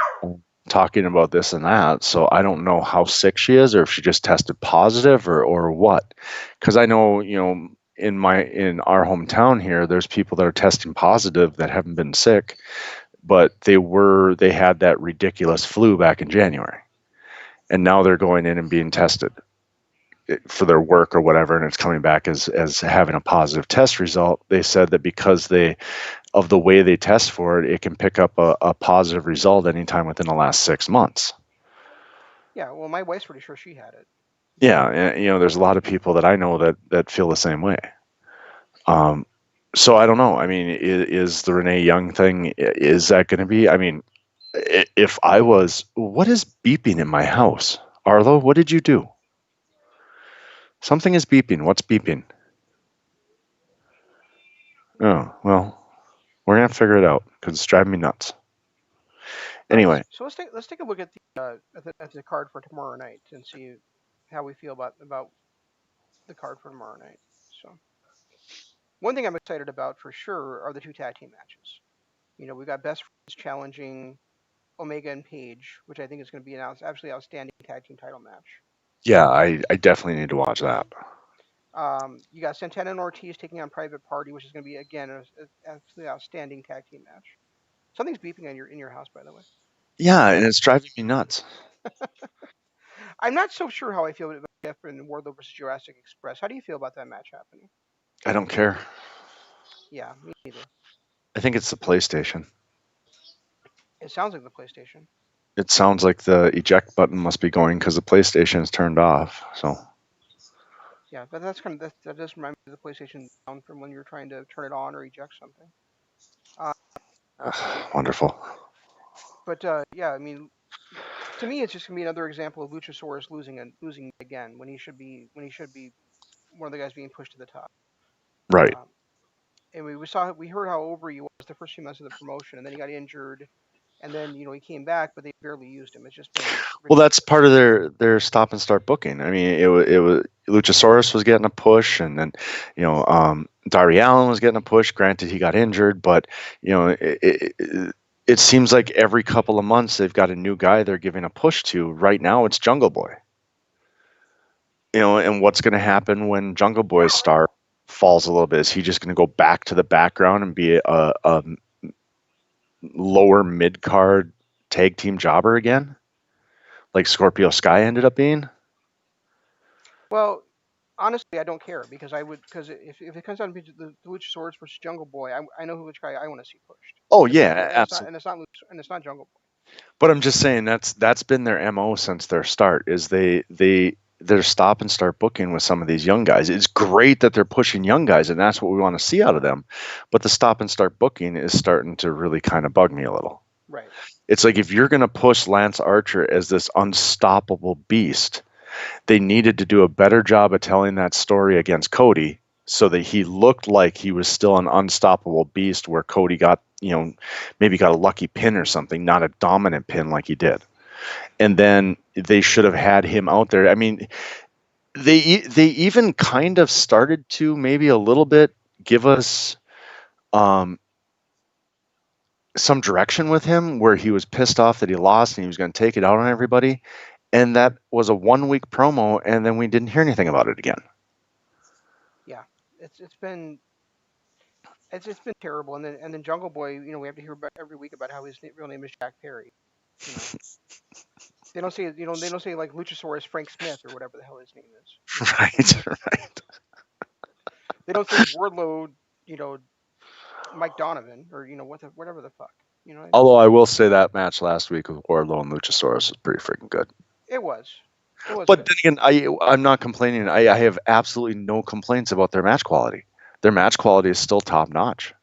talking about this and that. So I don't know how sick she is, or if she just tested positive, or what. Because I know, in our hometown here, there's people that are testing positive that haven't been sick, but they had that ridiculous flu back in January, and now they're going in and being tested for their work or whatever, and it's coming back as having a positive test result. They said that because of the way they test for it, it can pick up a positive result anytime within the last 6 months. Yeah, well, my wife's pretty sure she had it. Yeah, and there's a lot of people that I know that feel the same way. So I don't know. I mean, is the Renee Young thing, is that going to be? I mean, if I was, what is beeping in my house? Arlo, what did you do? Something is beeping. What's beeping? Oh, well, we're gonna have to figure it out because it's driving me nuts. All right, Anyway, so let's take a look at the card for tomorrow night and see how we feel about the card for tomorrow night. So one thing I'm excited about for sure are the two tag team matches. We've got Best Friends challenging Omega and Page, which I think is going to be an absolutely outstanding tag team title match. yeah, I definitely need to watch that. You got Santana and Ortiz taking on Private Party, which is going to be again an absolutely outstanding tag team match. Something's beeping in your house, by the way. Yeah, and it's driving me nuts. I'm not so sure how I feel about Jeff and Wardlow versus Jurassic Express. How do you feel about that match happening? I don't care. Yeah, me neither. I think it's the PlayStation. It sounds like the PlayStation. It sounds like the eject button must be going because the PlayStation is turned off. So Yeah, but that does remind me of the PlayStation sound from when you're trying to turn it on or eject something. Uh, wonderful. but yeah, I mean, to me, it's just gonna be another example of Luchasaurus losing again when he should be one of the guys being pushed to the top. Right. Um, and we heard how over he was the first few months of the promotion, and then he got injured, and then he came back, but they barely used him. It's just been Well, that's ridiculous. part of their stop and start booking. I mean, it was Luchasaurus was getting a push, and then Darby Allin was getting a push. Granted, he got injured, but it seems like every couple of months they've got a new guy they're giving a push to. Right now, it's Jungle Boy. And what's going to happen when Jungle Boy's star falls a little bit? Is he just going to go back to the background and be a lower mid card tag team jobber again, like Scorpio Sky ended up being? Well, honestly, I don't care because if it comes down to the Luchasaurus versus Jungle Boy, I know which guy I want to see pushed, Oh and it's not yeah, absolutely. and it's not Jungle Boy. But I'm just saying that's been their MO since their start. Is they their stop and start booking with some of these young guys. It's great that they're pushing young guys, and that's what we want to see out of them. But the stop and start booking is starting to really kind of bug me a little. Right. It's like if you're going to push Lance Archer as this unstoppable beast, they needed to do a better job of telling that story against Cody so that he looked like he was still an unstoppable beast where Cody got, maybe got a lucky pin or something, not a dominant pin like he did. And then they should have had him out there. I mean, they even kind of started to maybe a little bit give us some direction with him where he was pissed off that he lost and he was going to take it out on everybody. And that was a 1 week promo, and then we didn't hear anything about it again. Yeah, it's been terrible. And then Jungle Boy, we have to hear about every week about how his real name is Jack Perry. They don't say like Luchasaurus Frank Smith or whatever the hell his name is. Right, right. They don't say Wardlow, Mike Donovan or whatever the fuck. Although I will say that match last week with Wardlow and Luchasaurus was pretty freaking good. It was. But then again, I'm not complaining. I have absolutely no complaints about their match quality. Their match quality is still top notch.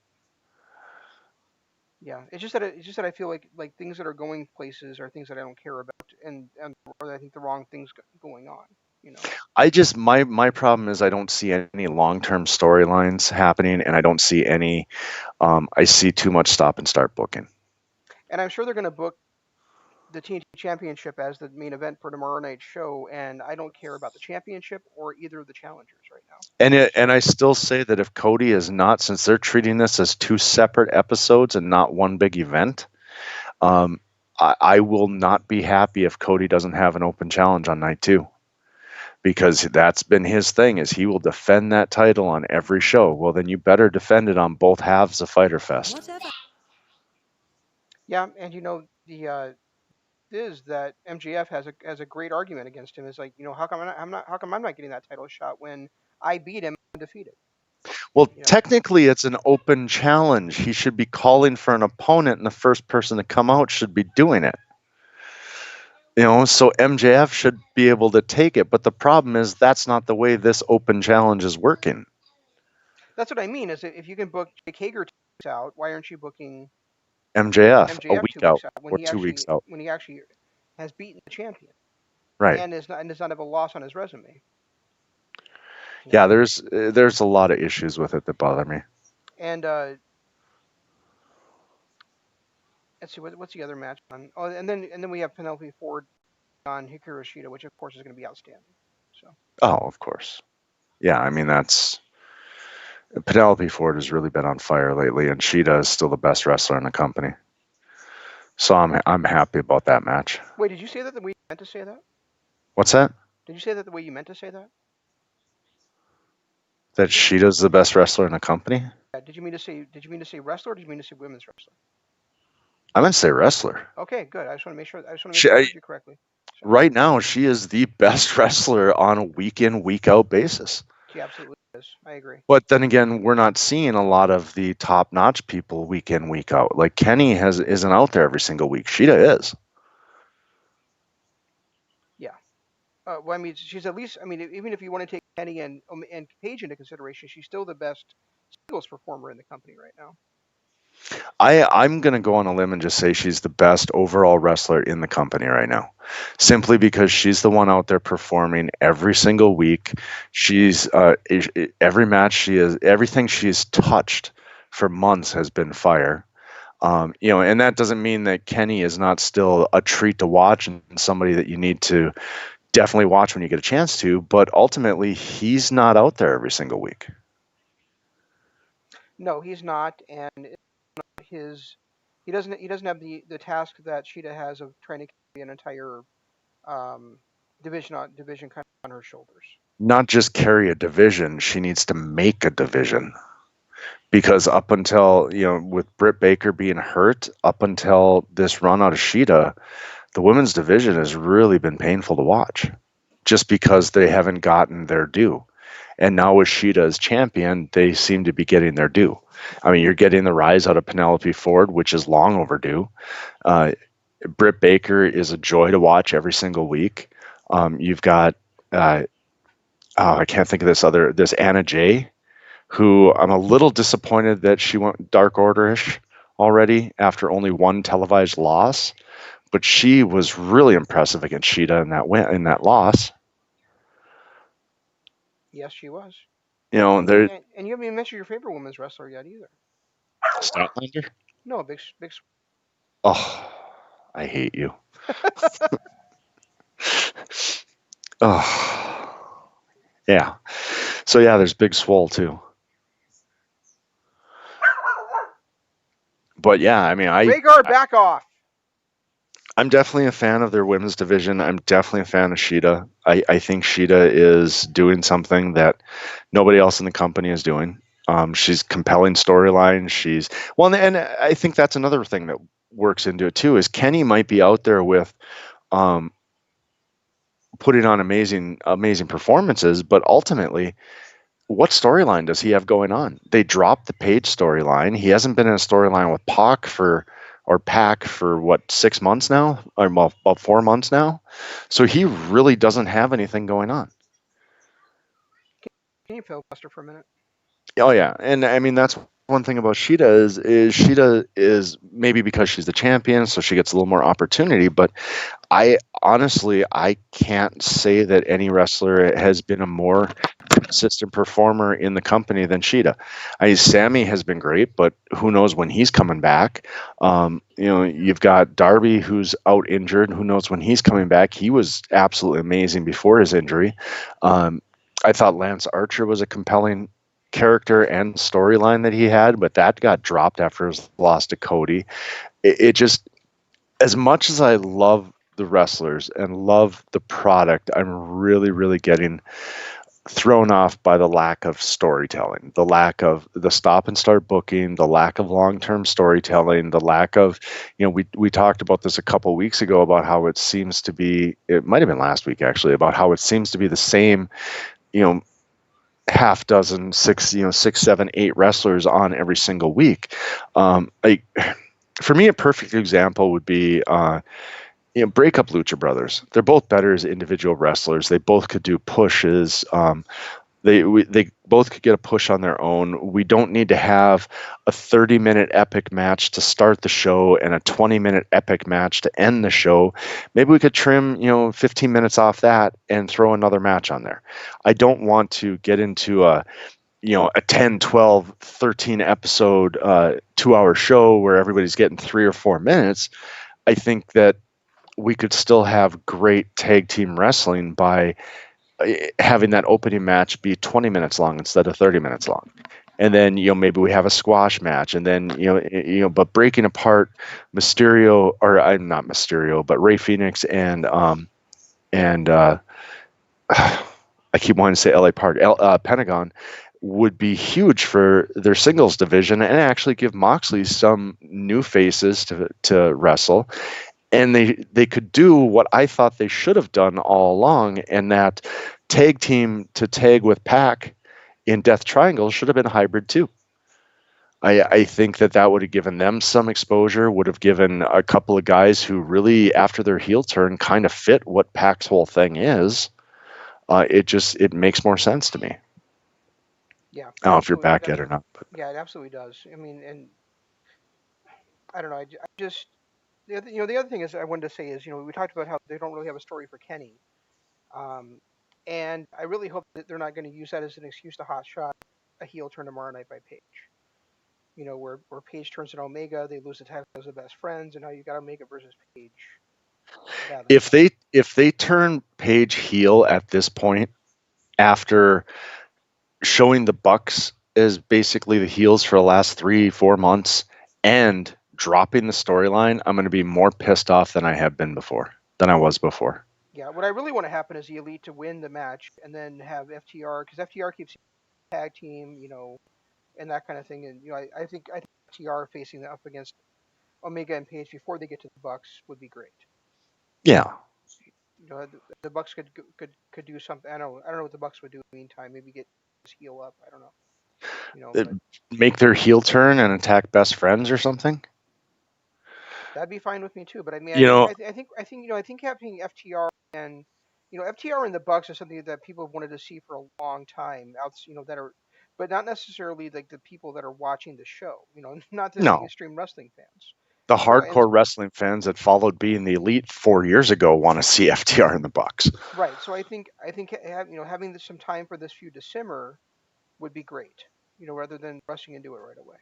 Yeah, it's just that I feel like things that are going places are things that I don't care about, and or I think the wrong things going on. I just my problem is I don't see any long-term storylines happening, and I don't see any. I see too much stop and start booking. And I'm sure they're going to book the TNT Championship as the main event for tomorrow night's show, and I don't care about the championship or either of the challengers right now. And I still say that if Cody is not, since they're treating this as two separate episodes and not one big event, I will not be happy if Cody doesn't have an open challenge on night 2. Because that's been his thing, is he will defend that title on every show. Well, then you better defend it on both halves of Fyter Fest. Yeah, and the is that MJF has a great argument against him. It's like, how come I'm not getting that title shot when I beat him undefeated? Well, technically it's an open challenge. He should be calling for an opponent, and the first person to come out should be doing it. So MJF should be able to take it, but the problem is that's not the way this open challenge is working. That's what I mean. Is if you can book Jake Hager 2 weeks out, why aren't you booking MJF a week 2 out weeks out or 2 weeks out when he actually has beaten the champion, right? And does not have a loss on his resume. Yeah, there's a lot of issues with it that bother me. And let's see, what's the other match on? Oh, and then we have Penelope Ford on Hikaru Shida, which of course is going to be outstanding. So. Oh, of course. Yeah, I mean that's Penelope Ford has really been on fire lately, and Shida is still the best wrestler in the company. So I'm happy about that match. Wait, did you say that the way you meant to say that? What's that? Did you say that the way you meant to say that? That Shida's the best wrestler in the company? Yeah, did you mean to say wrestler, or did you mean to say women's wrestler? I meant to say wrestler. Okay, good. I just want to make sure. I heard you correctly. So. Right now, she is the best wrestler on a week in, week out basis. She absolutely is. I agree. But then again, we're not seeing a lot of the top-notch people week in, week out. Like Kenny isn't out there every single week. Shida is. Yeah. Well, I mean, she's at least. I mean, even if you want to take Kenny and Paige into consideration, she's still the best singles performer in the company right now. I'm going to go on a limb and just say she's the best overall wrestler in the company right now, simply because she's the one out there performing every single week. She's every match she is, everything she's touched for months has been fire. And that doesn't mean that Kenny is not still a treat to watch and somebody that you need to definitely watch when you get a chance to, but ultimately he's not out there every single week. No, he's not, and he doesn't have the task that Shida has of trying to carry an entire division kind of on her shoulders. Not just carry a division, she needs to make a division. Because up until, with Britt Baker being hurt, up until this run out of Shida, the women's division has really been painful to watch just because they haven't gotten their due. And now with Shida as champion, they seem to be getting their due. I mean, you're getting the rise out of Penelope Ford, which is long overdue. Britt Baker is a joy to watch every single week. You've got uh, I can't think of this Anna Jay, who I'm a little disappointed that she went Dark Order-ish already after only one televised loss, but she was really impressive against Sheeta in that loss. Yes, she was. You know, there And you haven't even mentioned your favorite women's wrestler yet either. Statlander. No, big. Oh, I hate you. Oh, yeah. So yeah, there's Big Swole too. But yeah, I mean, Rhaegar, back off. I'm definitely a fan of their women's division. I'm definitely a fan of Sheeta. I think Sheeta is doing something that nobody else in the company is doing. She's compelling storyline. She's well, and I think that's another thing that works into it too. Is Kenny might be out there with um, putting on amazing performances, but ultimately, what storyline does he have going on? They dropped the Page storyline. He hasn't been in a storyline with Pac for what, 6 months now, or well, about 4 months now. So he really doesn't have anything going on. Can you filibuster for a minute? Oh yeah, and I mean that's one thing about Sheeta is Sheeta is maybe because she's the champion, so she gets a little more opportunity. But I honestly I can't say that any wrestler has been a more consistent performer in the company than Sheeta. I mean, Sammy has been great, but who knows when he's coming back? You've got Darby who's out injured. Who knows when he's coming back? He was absolutely amazing before his injury. Um, I thought Lance Archer was a compelling character and storyline that he had, but that got dropped after his loss to Cody. It just, as much as I love the wrestlers and love the product, I'm really getting thrown off by the lack of storytelling, the lack of the stop and start booking, the lack of long-term storytelling, the lack of, we talked about this a couple weeks ago about how it seems to be, it might have been last week actually, about how it seems to be the same, you know, half dozen, six, seven, eight wrestlers on every single week. Like for me, a perfect example would be, break up Lucha Brothers. They're both better as individual wrestlers. They both could do pushes. They both could get a push on their own. We don't need to have a 30-minute epic match to start the show and a 20-minute epic match to end the show. Maybe we could trim, 15 minutes off that and throw another match on there. I don't want to get into a 10, 12, 13 episode 2-hour show where everybody's getting 3 or 4 minutes. I think that we could still have great tag team wrestling by having that opening match be 20 minutes long instead of 30 minutes long. And then, maybe we have a squash match, and then, but breaking apart Mysterio, or I'm not Mysterio, but Rey Fenix and I keep wanting to say LA Park, Pentagon would be huge for their singles division and actually give Moxley some new faces to wrestle. And they could do what I thought they should have done all along, and that tag team to tag with Pac in Death Triangle should have been hybrid too. I think that would have given them some exposure, would have given a couple of guys who really, after their heel turn, kind of fit what Pac's whole thing is. It makes more sense to me. Yeah, I don't know if you're back yet or not. But. Yeah, it absolutely does. I mean, and I don't know. I just the other thing is I wanted to say is we talked about how they don't really have a story for Kenny, um, and I really hope that they're not going to use that as an excuse to hot shot a heel turn tomorrow night by Paige. Where Paige turns to Omega, they lose the title as the best friends, and now you got Omega versus Paige. If they turn Paige heel at this point, after showing the Bucks as basically the heels for the last 3-4 months and dropping the storyline, I'm going to be more pissed off than I was before. Yeah, what I really want to happen is the Elite to win the match and then have FTR, because FTR keeps tag team, and that kind of thing. And I think FTR facing up against Omega and Paige before they get to the Bucks would be great. Yeah. The Bucks could do something. I don't know what the Bucks would do in the meantime. Maybe get his heel up. I don't know. But Make their heel turn and attack best friends or something. That'd be fine with me too. But I mean, I think having FTR and FTR and the Bucks is something that people have wanted to see for a long time. That are, but not necessarily like the people that are watching the show. Not the No, mainstream wrestling fans. the And hardcore wrestling fans that followed being the elite 4 years ago want to see FTR in the Bucks. right. So I think having some time for this feud to simmer would be great. Rather than rushing into it right away.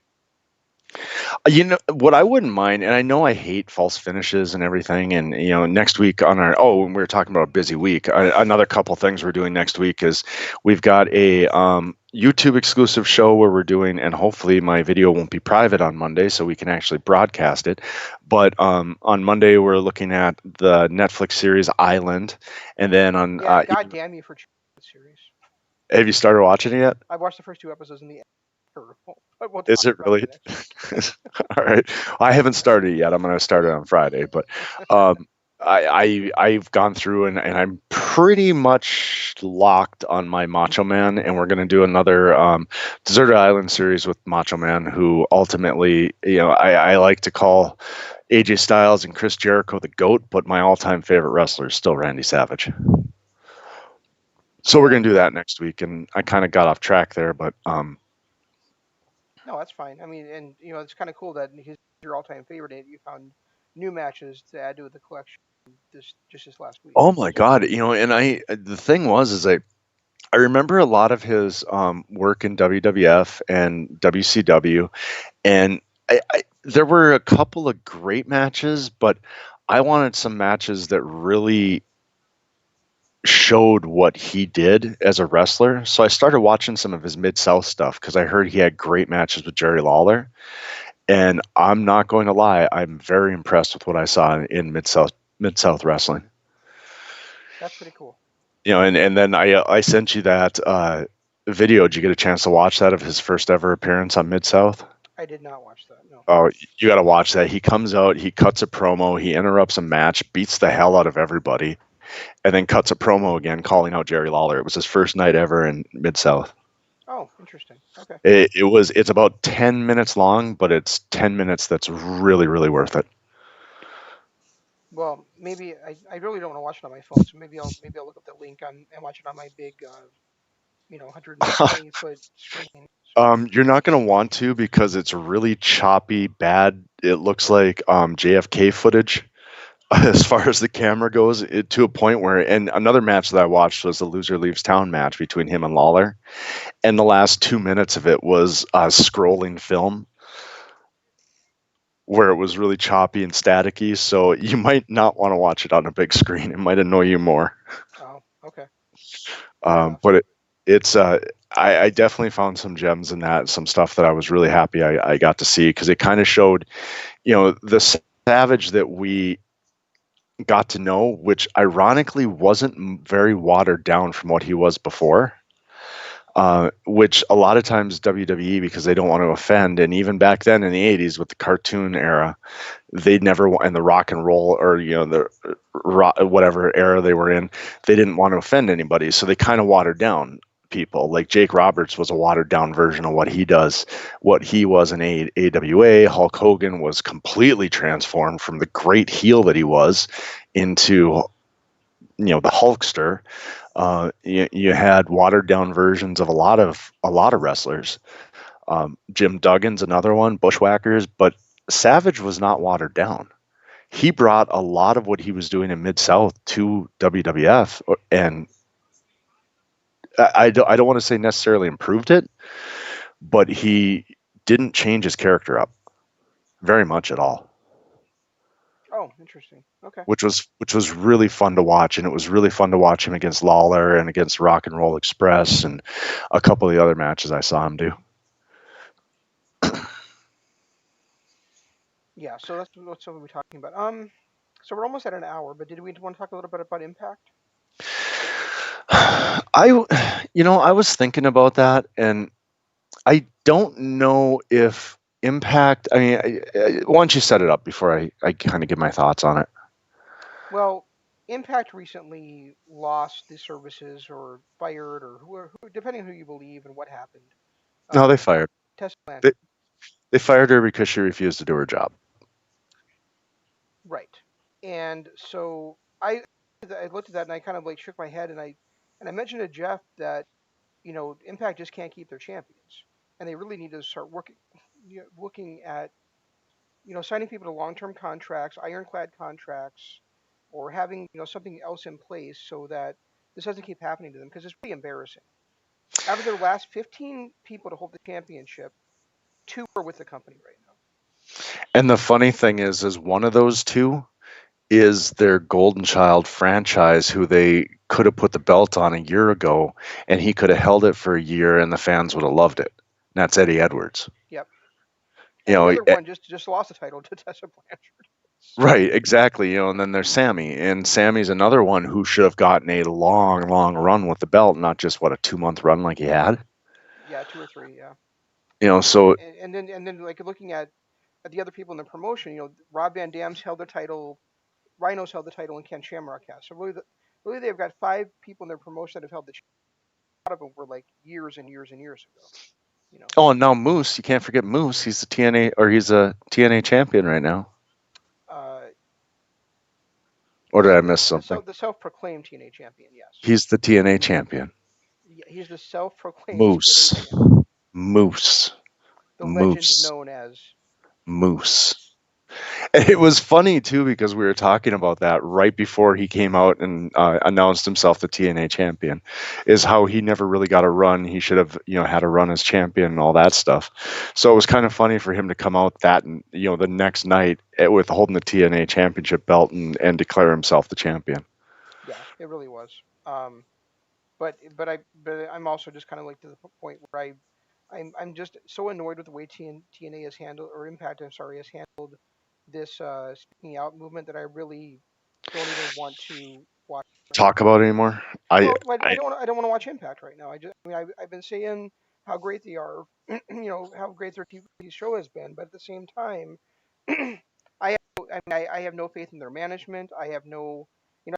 What I wouldn't mind, and I know I hate false finishes and everything. And next week on when we were talking about a busy week, another couple things we're doing next week is we've got a YouTube exclusive show where we're doing, and hopefully my video won't be private on Monday, so we can actually broadcast it. But on Monday we're looking at the Netflix series Island, and then on Yeah, God damn you for the series. have you started watching it yet? I watched the first 2 episodes in the but we'll Is talk it about really? that next week. All right. I haven't started it yet. I'm going to start it on Friday, but I've gone through and I'm pretty much locked on my Macho Man, and we're going to do another Deserted Island series with Macho Man, who ultimately, I like to call AJ Styles and Chris Jericho the GOAT, but my all-time favorite wrestler is still Randy Savage. So we're Yeah. going to do that next week, and I kind of got off track there, but No, that's fine. I mean, and it's kind of cool that he's your all-time favorite, and you found new matches to add to the collection this last week. oh my God, and the thing was is I remember a lot of his work in WWF and WCW, and there were a couple of great matches, but I wanted some matches that really showed what he did as a wrestler. So I started watching some of his Mid South stuff because I heard he had great matches with Jerry Lawler, and I'm not going to lie, I'm very impressed with what I saw in Mid South wrestling. That's pretty cool. And then I sent you that video. Did you get a chance to watch that of his first ever appearance on Mid South? I did not watch that. No. Oh, you got to watch that. He comes out, he cuts a promo, he interrupts a match, beats the hell out of everybody, and then cuts a promo again, calling out Jerry Lawler. It was his first night ever in Mid South. Oh, interesting. Okay. It's about 10 minutes long, but it's 10 minutes that's really really worth it. Well, maybe I really don't want to watch it on my phone, so maybe I'll look up the link and watch it on my big 120-foot screen. So You're not going to want to because it's really choppy, bad. It looks like JFK footage as far as the camera goes, to a point where, and another match that I watched was the Loser Leaves Town match between him and Lawler, and the last 2 minutes of it was scrolling film where it was really choppy and staticky. So you might not want to watch it on a big screen. It might annoy you more. oh, okay, fair enough. But it's I definitely found some gems in that, some stuff that I was really happy I got to see, because it kind of showed, the Savage that we got to know, which ironically wasn't very watered down from what he was before. Which a lot of times WWE, because they don't want to offend, and even back then in the '80s with the cartoon era, they never and the rock and roll, or the whatever era they were in, they didn't want to offend anybody, so they kind of watered down people. Like Jake Roberts was a watered down version of what he was in AWA. Hulk Hogan was completely transformed from the great heel that he was into the Hulkster. You had watered down versions of a lot of wrestlers. Jim Duggan's another one, Bushwhackers, but Savage was not watered down. He brought a lot of what he was doing in Mid South to WWF, and I don't want to say necessarily improved it, but he didn't change his character up very much at all, Oh, interesting. Okay. which was really fun to watch. And it was really fun to watch him against Lawler and against Rock and Roll Express and a couple of the other matches I saw him do. Yeah. So that's what we're talking about. So we're almost at an hour, but did we want to talk a little bit about Impact? I was thinking about that, and I don't know if Impact. I mean, why don't you set it up before I kind of give my thoughts on it? Well, Impact recently lost the services or fired, or who depending on who you believe and what happened. No, they Um, fired. Tessa They, Blanchard. they fired her because she refused to do her job. Right. And so I I looked at that and I kind of like shook my head and I mentioned to Jeff that Impact just can't keep their champions, and they really need to start looking at signing people to long-term contracts, ironclad contracts, or having something else in place so that this doesn't keep happening to them because it's pretty embarrassing. Out of their last 15 people to hold the championship, two are with the company right now. And the funny thing is one of those two is their golden child franchise who they could have put the belt on a year ago and he could have held it for a year and the fans would have loved it. And that's Eddie Edwards. Yep. You And the know, other one just lost the title to Tessa Blanchard. right, exactly. And then there's Sammy. And Sammy's another one who should have gotten a long, long run with the belt, not just what, a 2 month run like he had. Yeah, 2 or 3. Yeah. So And then like looking at the other people in the promotion, Rob Van Dam's held the title, Rhino's held the title, and Ken Shamrock has. So really they've got 5 people in their promotion that have held the. A lot of them were like years and years and years ago. You know. oh, and now Moose, you can't forget Moose. He's the TNA or he's a TNA champion right now. Uh, Or did I miss something? the self-proclaimed TNA champion. Yes. He's the TNA champion. Yeah, he's the self-proclaimed Moose. TNA champion. Moose. The legend Moose. known as Moose. And it was funny too because we were talking about that right before he came out and announced himself the TNA champion, is how he never really got a run. He should have, had a run as champion and all that stuff. So it was kind of funny for him to come out the next night with holding the TNA championship belt and declare himself the champion. Yeah, it really was. But I'm also just kind of like to the point where I'm just so annoyed with the way TNA has handled, or Impact, I'm sorry, has handled this speaking out movement that I really don't even want to watch right Talk now. about it anymore. Well, I I don't want to watch Impact right now. I've been saying how great they are, how great their TV show has been, but at the same time, I have no faith in their management. I have no,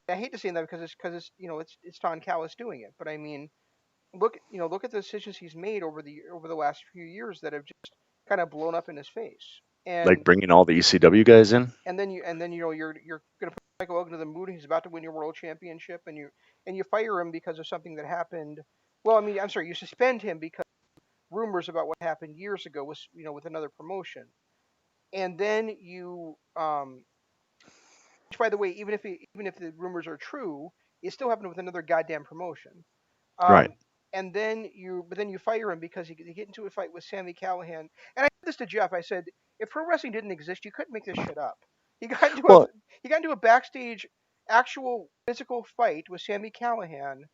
I hate to say that because it's Don Callis doing it, but I mean, look at the decisions he's made over the last few years that have just kind of blown up in his face. like bringing all the ECW guys in. And then you're gonna put Michael Hogan to the mood. He's about to win your world championship, and you fire him because of something that happened. Well, I mean, I'm sorry, you suspend him because rumors about what happened years ago with another promotion, and then which by the way, even if the rumors are true, it still happened with another goddamn promotion. Right. Um, but then you fire him because he get into a fight with Sammy Callahan. And I said this to Jeff. I said, if pro wrestling didn't exist, you couldn't make this shit up. He got into a Well, he got into a backstage actual physical fight with Sammy Callahan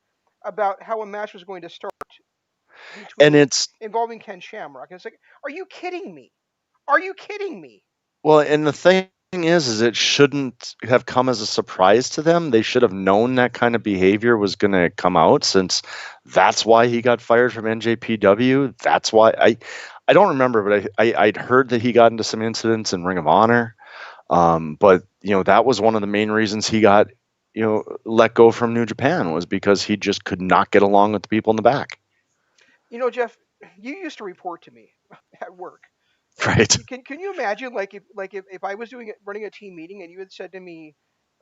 about how a match was going to start and between it's involving Ken Shamrock. And it's like, are you kidding me? Are you kidding me? Well, and the thing is it shouldn't have come as a surprise to them. They should have known that kind of behavior was going to come out, since that's why he got fired from NJPW. That's why I don't remember, but I'd heard that he got into some incidents in Ring of Honor. But that was one of the main reasons he got let go from New Japan, was because he just could not get along with the people in the back. Jeff, you used to report to me at work. And Right. can you imagine if I was running a team meeting and you had said to me,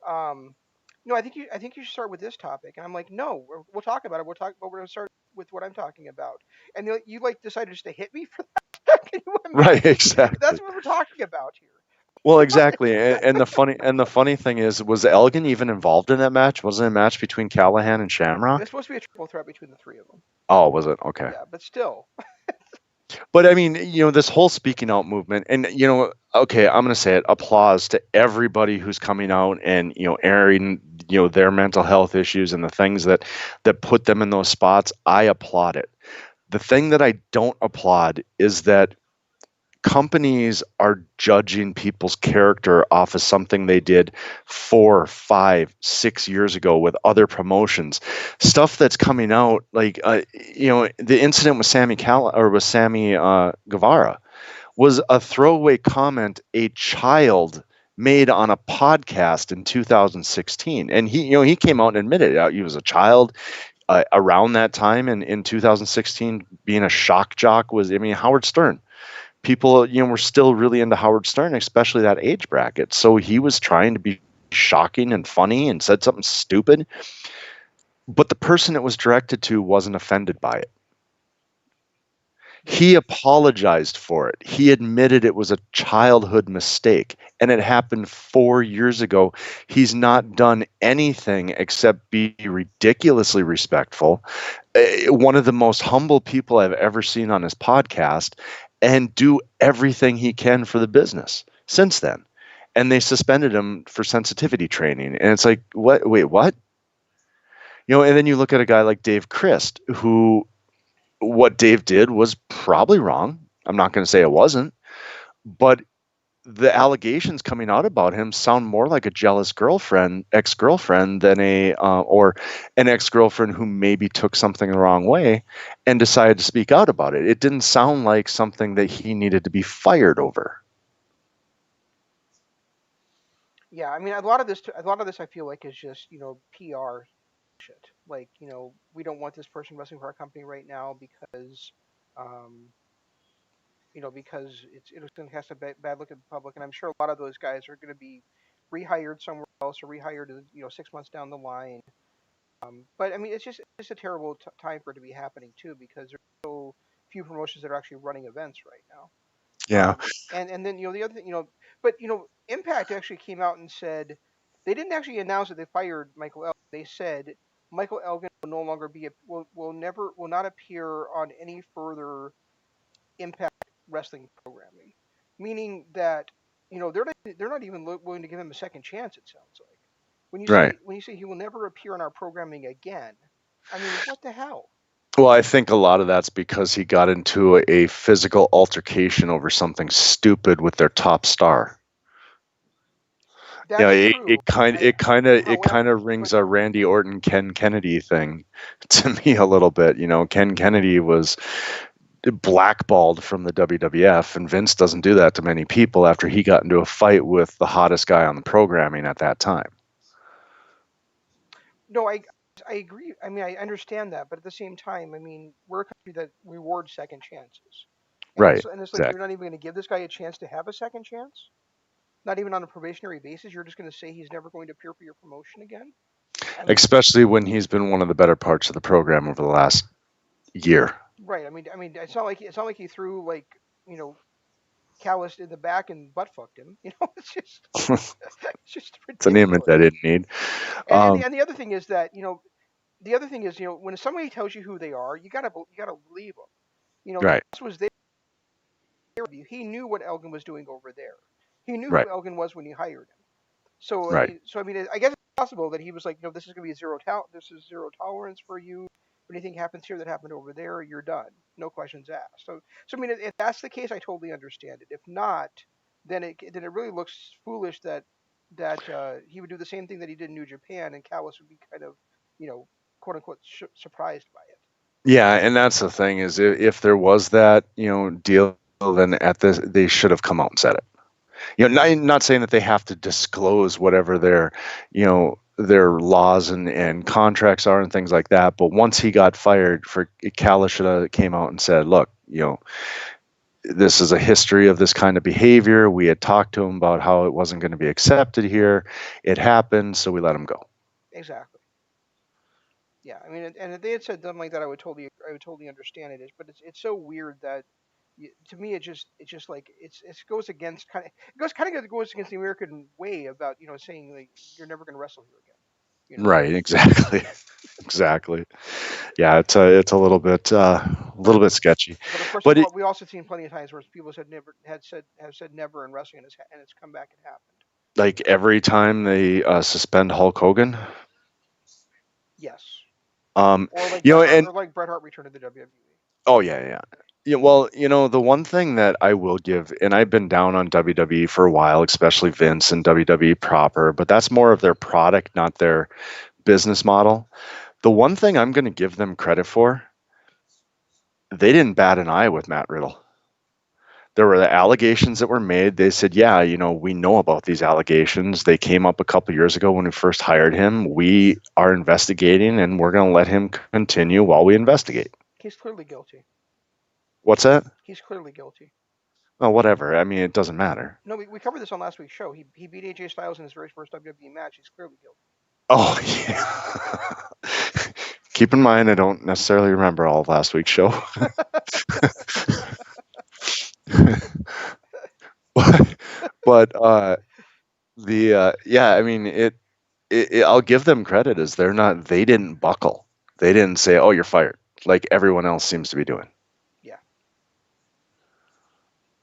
no, I think you should start with this topic, and I'm like, no, we'll talk about it. But we're gonna start with what I'm talking about, and you like decided just to hit me for that. Can you Right, imagine? exactly. That's what we're talking about here. Well, exactly. And the funny thing is, was Elgin even involved in that match? Wasn't it a match between Callahan and It Shamrock? was supposed to be a triple threat between the three of them. Oh, was it? Okay. Yeah, but still, But I mean, this whole speaking out movement, and okay, I'm gonna say it. Applause to everybody who's coming out and airing their mental health issues and the things that put them in those spots. I applaud it. The thing that I don't applaud is that companies are judging people's character off of something they did 4, 5, 6 years ago with other promotions. Stuff that's coming out like the incident with Sammy Guevara was a throwaway comment a child made on a podcast in 2016, and he came out and admitted he was a child. Around that time in 2016, being a shock jock was, Howard Stern. People, were still really into Howard Stern, especially that age bracket. So he was trying to be shocking and funny and said something stupid, but the person it was directed to wasn't offended by it. Right. He apologized for it. He admitted it was a childhood mistake and it happened 4 years ago. He's not done anything except be ridiculously respectful. One of the most humble people I've ever seen on his podcast, and do everything he can for the business since then. And they suspended him for sensitivity training. And it's like, what? Wait, what? And then you look at a guy like Dave Christ, who what Dave did was probably wrong. I'm not going to say it wasn't, but the allegations coming out about him sound more like a jealous ex-girlfriend, than or an ex-girlfriend who maybe took something the wrong way and decided to speak out about it. It didn't sound like something that he needed to be fired over. Yeah, I mean, a lot of this, I feel like is just PR shit. Like, we don't want this person wrestling for our company right now um, because it's going to cast a bad look at the public, and I'm sure a lot of those guys are going to be rehired somewhere else or rehired, 6 months down the line. But I mean, it's just a terrible time for it to be happening too, because there's so few promotions that are actually running events right now. Yeah, And then the other thing, but Impact actually came out and said they didn't actually announce that they fired Michael Elgin. They said Michael Elgin will no longer will not appear on any further Impact Wrestling programming, meaning that they're not even willing to give him a second chance. It sounds like right. when you say he will never appear on our programming again. I mean, what the hell? Well, I think a lot of that's because he got into a physical altercation over something stupid with their top star. That's It, true. it kind I, it kind of it kind however, of rings but a Randy Orton Ken Kennedy thing to me a little bit. Ken Kennedy was blackballed from the WWF, and Vince doesn't do that to many people after he got into a fight with the hottest guy on the programming at that time. no, I agree. I mean, I understand that, but at the same time, I mean, we're a country that rewards second chances, Right. and it's like you're Exactly. not even going to give this guy a chance to have a second chance, not even on a probationary basis. You're just going to say he's never going to appear for your promotion again. I mean, Especially when he's been one of the better parts of the program over the last year. right? I mean, it's not like he threw like you know Callis in the back and butt fucked him. It's just It's an image ridiculous. I didn't need. And Um, the other thing is that the other thing is when somebody tells you who they are, you gotta believe them. right. This was there. He knew what Elgin was doing over there. He knew Right. who Elgin was when he hired him. So I Right. mean, so I mean, I guess it's possible that he was like, this is gonna be this is zero tolerance for you. If anything happens here that happened over there, you're done. No questions asked. So I mean, if that's the case, I totally understand it. If not, then it really looks foolish that he would do the same thing that he did in New Japan, and Callis would be kind of, you know, quote unquote surprised by it. Yeah, and that's the thing is, if there was that deal, then at this they should have come out and said it. Not saying that they have to disclose whatever their laws and contracts are and things like that, but once he got fired, for Callis should have came out and said, look, this is a history of this kind of behavior. We had talked to him about how it wasn't going to be accepted here. It happened, so we let him go. Exactly. Yeah. I mean, and if they had said something like that, I would totally understand it. But it's so weird that to me it just like it goes against goes against the American way about saying like you're never going to wrestle here again. You know. Right, exactly. Exactly. Yeah, it's a But little bit sketchy. but of course But we also seen plenty of times where people have said never in wrestling and it's come back and happened. like every time they suspend Hulk Hogan, Yes. um, Or like you know, Bret Hart and or like Bret Hart returned to the WWE. oh yeah, yeah, yeah. Well, the one thing that I will give, and I've been down on WWE for a while, especially Vince and WWE proper, but that's more of their product, not their business model. The one thing I'm going to give them credit for, they didn't bat an eye with Matt Riddle. There were the allegations that were made. They said, yeah, we know about these allegations. They came up a couple years ago when we first hired him. We are investigating and we're going to let him continue while we investigate. He's clearly guilty. What's that? He's clearly guilty. Well, whatever. I mean, it doesn't matter. No, we covered this on last week's show. He beat AJ Styles in his very first WWE match. He's clearly guilty. Oh, yeah. Keep in mind, I don't necessarily remember all of last week's show. but yeah, I mean, I'll give them credit as they didn't buckle. They didn't say, "Oh, you're fired," like everyone else seems to be doing. Yeah,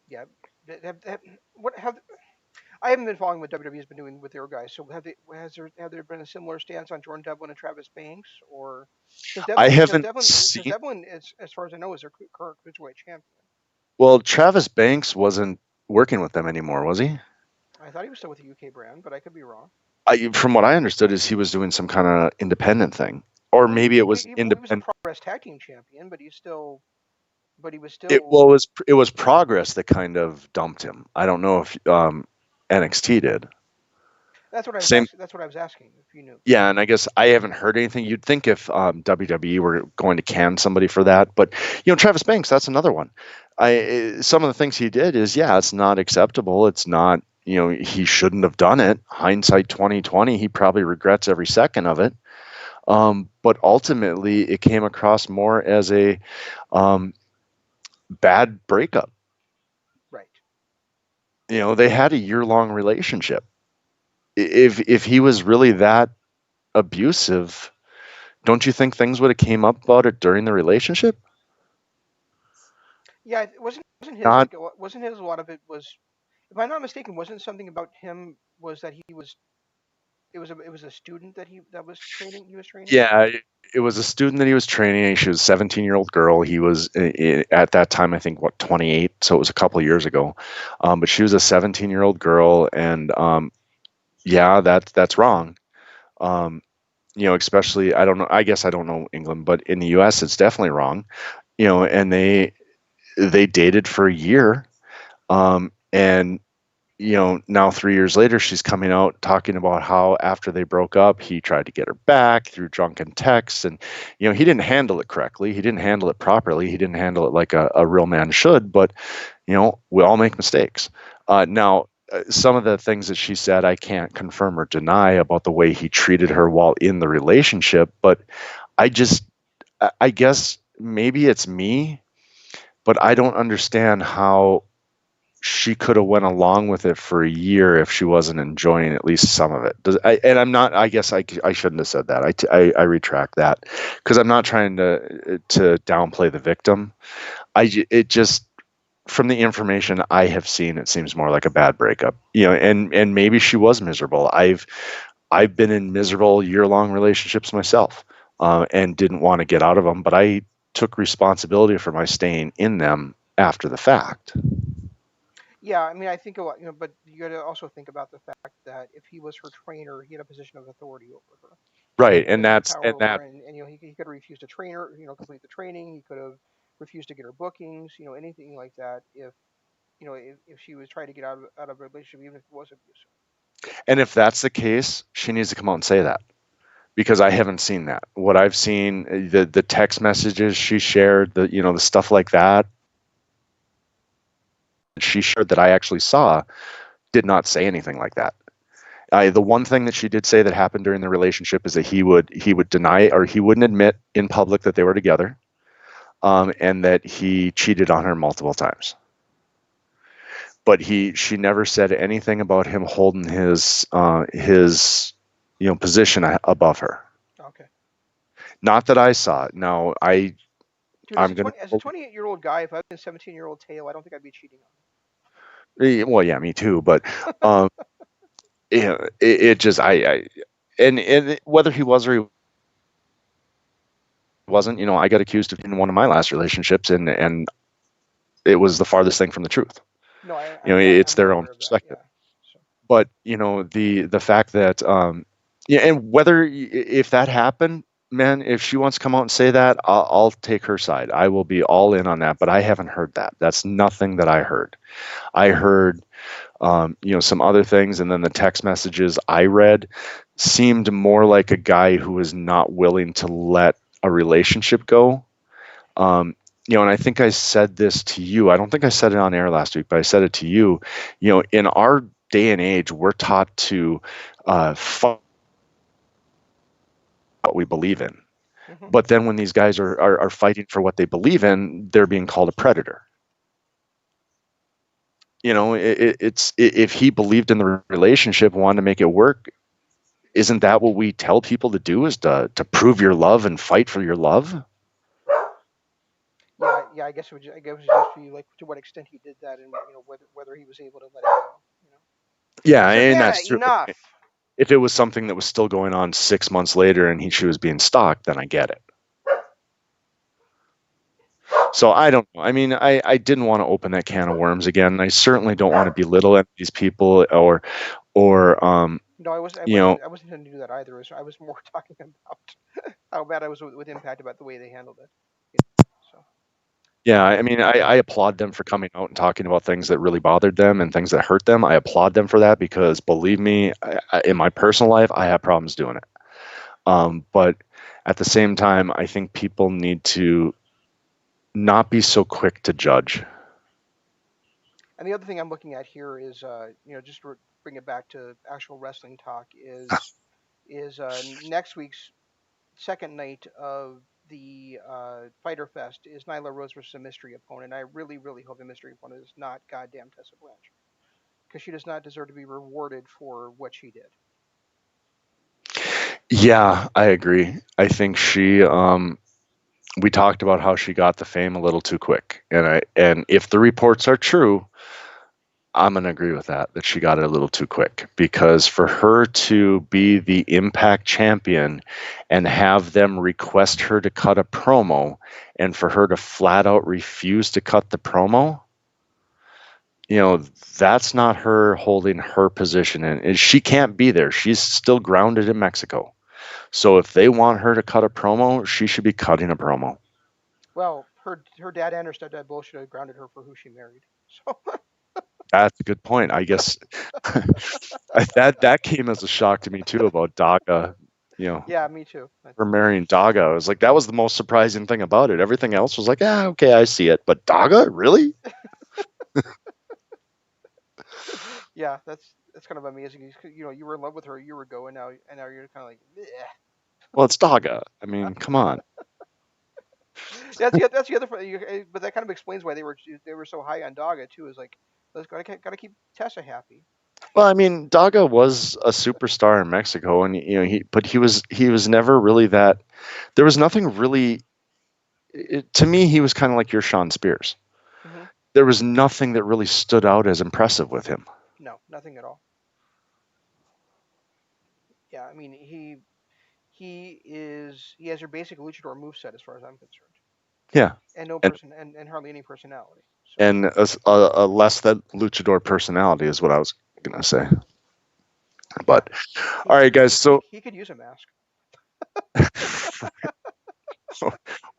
yeah. What have I haven't been following what WWE has been doing with their guys. So have there been a similar stance on Jordan Devlin and Travis Banks, or because I haven't because seen. Devlin is, as far as I know, is their current cruiserweight champion. Well, Travis Banks wasn't working with them anymore, was he? I thought he was still with the UK brand, but I could be wrong. From what I understood, is he was doing some kind of independent thing, or Well, maybe it was he was a independent. Progress Tag Team champion, but he was It still. well, it was Progress that kind of dumped him. I don't know if NXT did. That's what I was Same. asking. That's what I was asking. If you knew. Yeah, and I guess I haven't heard anything. You'd think if WWE were going to can somebody for that, but Travis Banks, that's another one. Some of the things he did is, yeah, it's not acceptable. It's not, he shouldn't have done it. Hindsight 2020, he probably regrets every second of it. But ultimately, it came across more as a bad breakup. Right. They had a year-long relationship. If he was really that abusive, don't you think things would have came up about it during the relationship? Yeah, it wasn't his Not, wasn't his a lot of it was, if I'm not mistaken, wasn't something about him was that he was it was a student that was training he was training. yeah, it was a student that he was training. She was a 17-year-old girl. He was at that time, I think, 28, so it was a couple of years ago. But she was a 17-year-old girl, and yeah, that's wrong. Um, especially, I don't know. I guess I don't know England, but in the U.S., it's definitely wrong. And they dated for a year, and now 3 years later, she's coming out talking about how after they broke up, he tried to get her back through drunken texts. And, he didn't handle it correctly. He didn't handle it properly. He didn't handle it like a real man should. But, we all make mistakes. Now, some of the things that she said, I can't confirm or deny about the way he treated her while in the relationship. But I guess maybe it's me, but I don't understand how she could have went along with it for a year if she wasn't enjoying at least some of it. And I'm not. I guess I shouldn't have said that. I retract that, because I'm not trying to downplay the victim. It just, from the information I have seen, it seems more like a bad breakup. And maybe she was miserable. I've been in miserable year-long relationships myself, and didn't want to get out of them, but I took responsibility for my staying in them after the fact. Yeah, I mean, I think a lot, but you got to also think about the fact that if he was her trainer, he had a position of authority over her. He had Right, a and position of that's power and over that her, and he could have refused to train her, complete the training. He could have refused to get her bookings, anything like that. If she was trying to get out of a relationship, even if it was abusive. and if that's the case, she needs to come out and say that, because I haven't seen that. What I've seen, the text messages she shared, the stuff like that she shared that I actually saw, did not say anything like that. The one thing that she did say that happened during the relationship is that he would deny, or he wouldn't admit in public that they were together, and that he cheated on her multiple times. But she never said anything about him holding his position above her. Okay. Not that I saw. Now Dude, I'm gonna. as a 28-year-old guy, if I was a 17-year-old tail, I don't think I'd be cheating on Well, yeah, me too. But um, it just and whether he was or he wasn't, I got accused of in one of my last relationships, and it was the farthest thing from the truth. him. No, It's I'm well their own aware of that. perspective. Yeah. So, But the fact that yeah, and whether if that happened, man, if she wants to come out and say that, I'll take her side. I will be all in on that. But I haven't heard that. That's nothing that I heard. I heard some other things, and then the text messages I read seemed more like a guy who was not willing to let a relationship go. and I think I said this to you. I don't think I said it on air last week, but I said it to you. In our day and age, we're taught to fight what we believe in. Hmm. But then when these guys are fighting for what they believe in, they're being called a predator. If he believed in the relationship, wanted to make it work, isn't that what we tell people to do? Is to prove your love and fight for your love? Yeah, yeah. I guess it would just be like to what extent he did that, and whether he was able to let it go. You know, Yeah, and Savannah, that's true. enough. If it was something that was still going on 6 months later and she was being stalked, then I get it. So I don't know. I mean, I didn't want to open that can of worms again. I certainly don't want to belittle any of these people or No, I you know, wasn't. I wasn't going to do that either. I was more talking about how bad I was with Impact about the way they handled it. So yeah, I mean, I applaud them for coming out and talking about things that really bothered them and things that hurt them. I applaud them for that because believe me, in my personal life, I have problems doing it. But at the same time, I think people need to not be so quick to judge. and the other thing I'm looking at here is just to bring it back to actual wrestling talk is next week's second night of the Fighter Fest is Nyla Rose versus a mystery opponent. I really, really hope the mystery opponent is not goddamn Tessa Blanchard because she does not deserve to be rewarded for what she did. Yeah, I agree. I think we talked about how she got the fame a little too quick. And if the reports are true, I'm going to agree with that she got it a little too quick because for her to be the Impact champion and have them request her to cut a promo and for her to flat out refuse to cut the promo, you know, that's not her holding her position and she can't be there. She's still grounded in Mexico. So if they want her to cut a promo, she should be cutting a promo. Well, her dad and her stepdad both should have grounded her for who she married. So That's a good point. I guess that came as a shock to me too about Daga, you know, yeah, me too. her marrying Daga. I was like, that was the most surprising thing about it. Everything else was like, yeah, okay, I see it. But Daga, really? Yeah, that's kind of amazing. You were in love with her a year ago, and now you're kind of like, yeah. Well, it's Daga. I mean, come on. That's the other. But that kind of explains why they were so high on Dogga too. Is like, let's gotta keep Tessa happy. Well, I mean, Daga was a superstar in Mexico, and but he was never really that. There was nothing really. To me, he was kind of like your Sean Spears. Hmm. There was nothing that really stood out as impressive with him. No, nothing at all. Yeah, I mean he has your basic luchador moveset as far as I'm concerned, Yeah, and no and person and hardly any personality. So and a less than luchador personality is what I was gonna say. yeah, But all right, guys. So, he could use a mask.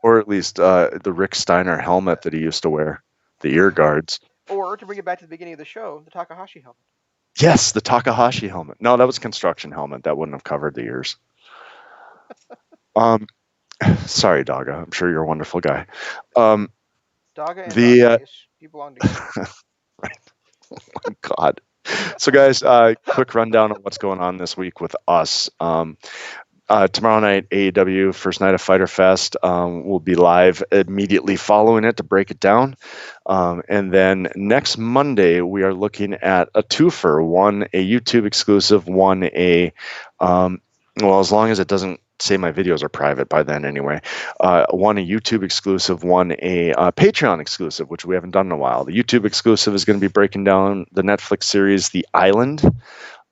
or at least the Rick Steiner helmet that he used to wear, the ear guards. Or to bring it back to the beginning of the show, the Takahashi helmet. Yes, the Takahashi helmet. No, that was a construction helmet. That wouldn't have covered the ears. Um, sorry, Daga. I'm sure you're a wonderful guy. Um, Daga and the Dog Face, you belong together. right, God. So, guys, quick rundown of what's going on this week with us. Tomorrow night, AEW First Night of Fighter Fest will be live immediately following it to break it down. And then next Monday, we are looking at a twofer, one a YouTube exclusive, one well, as long as it doesn't say my videos are private by then anyway, one a YouTube exclusive, one a Patreon exclusive, which we haven't done in a while. The YouTube exclusive is going to be breaking down the Netflix series The Island.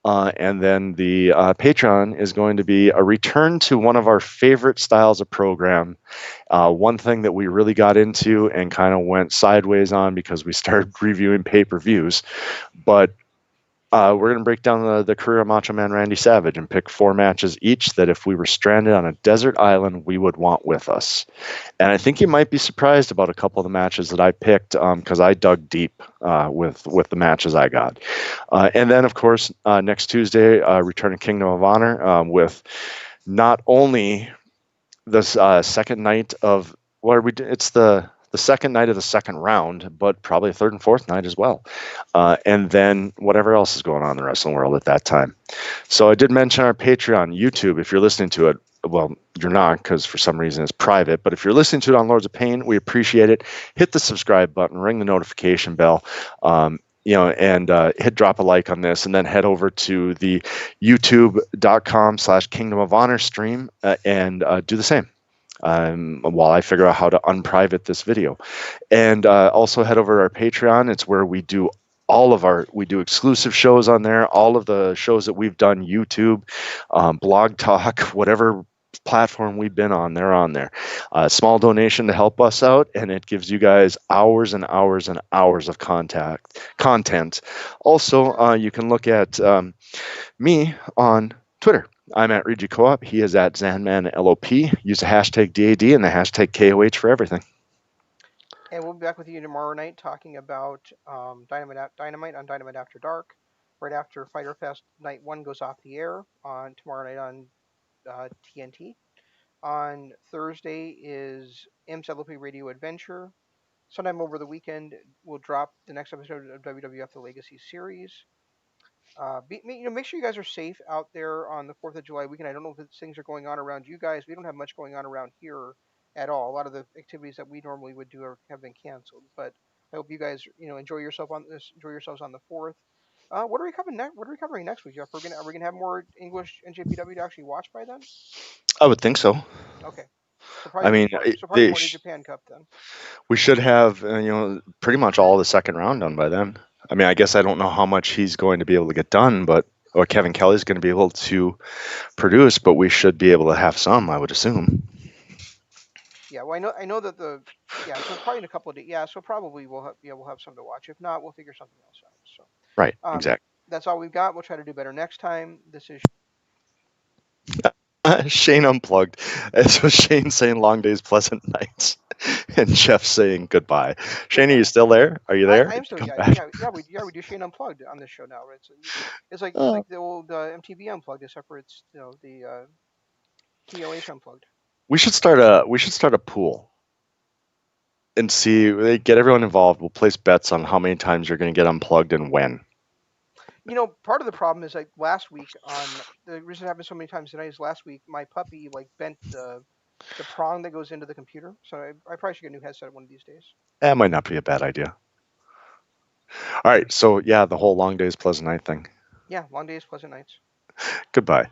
And then the Patreon is going to be a return to one of our favorite styles of program. One thing that we really got into and kind of went sideways on because we started reviewing pay-per-views. But we're going to break down the career of Macho Man Randy Savage and pick 4 matches each that if we were stranded on a desert island, we would want with us. And I think you might be surprised about a couple of the matches that I picked because I dug deep with the matches I got. And then, of course, next Tuesday, return to Kingdom of Honor with not only the second night of what are we? It's the the second night of the second round, but probably a third and fourth night as well. And then whatever else is going on in the wrestling world at that time. So I did mention our Patreon, YouTube. If you're listening to it, well, you're not because for some reason it's private. But if you're listening to it on Lords of Pain, we appreciate it. Hit the subscribe button, ring the notification bell. And hit drop a like on this, and then head over to the youtube.com/Kingdom of Honor stream and do the same while I figure out how to unprivate this video. And also head over to our Patreon. It's where we do we do exclusive shows on there, all of the shows that we've done, YouTube, Blog Talk, whatever platform we've been on, they're on there. Small donation to help us out, and it gives you guys hours and hours and hours of content. Also, you can look at me on Twitter. I'm at Regi Co-op. He is at ZanmanLOP. Use the hashtag DAD and the hashtag KOH for everything. And we'll be back with you tomorrow night talking about Dynamite on Dynamite After Dark, right after Fyter Fest Night 1 goes off the air on tomorrow night on TNT. On Thursday is MCLP Radio Adventure. Sometime over the weekend, we'll drop the next episode of WWF The Legacy Series. Make sure you guys are safe out there on the 4th of July weekend. I don't know if things are going on around you guys. We don't have much going on around here at all. A lot of the activities that we normally would do have been canceled. But I hope you guys, enjoy yourselves on the 4th. What are we covering next? What are we covering next week, Jeff? Are we gonna have more English NJPW to actually watch by then? I would think so. Okay. So I mean, probably more New Japan Cup then. We should have, pretty much all the second round done by then. I mean, I guess I don't know how much he's going to be able to get done, or Kevin Kelly's going to be able to produce, but we should be able to have some, I would assume. Yeah, well, I know that so probably in a couple of days. Yeah, so probably we'll have some to watch. If not, we'll figure something else out. So right, exactly. That's all we've got. We'll try to do better next time. This is Shane Unplugged. So Shane saying long days, pleasant nights, and Jeff saying goodbye. Shane, are you still there? Are you there? I am still. We do Shane Unplugged on this show now. Right? It's like the old MTV Unplugged, except for it's the TOH Unplugged. We should start a pool and see. Get everyone involved. We'll place bets on how many times you're going to get unplugged and when. Part of the problem is like last week the reason it happened so many times tonight is last week my puppy bent the prong that goes into the computer. So I probably should get a new headset one of these days. That might not be a bad idea. All right. So yeah, the whole long days, pleasant night thing. Yeah, long days, pleasant nights. Goodbye.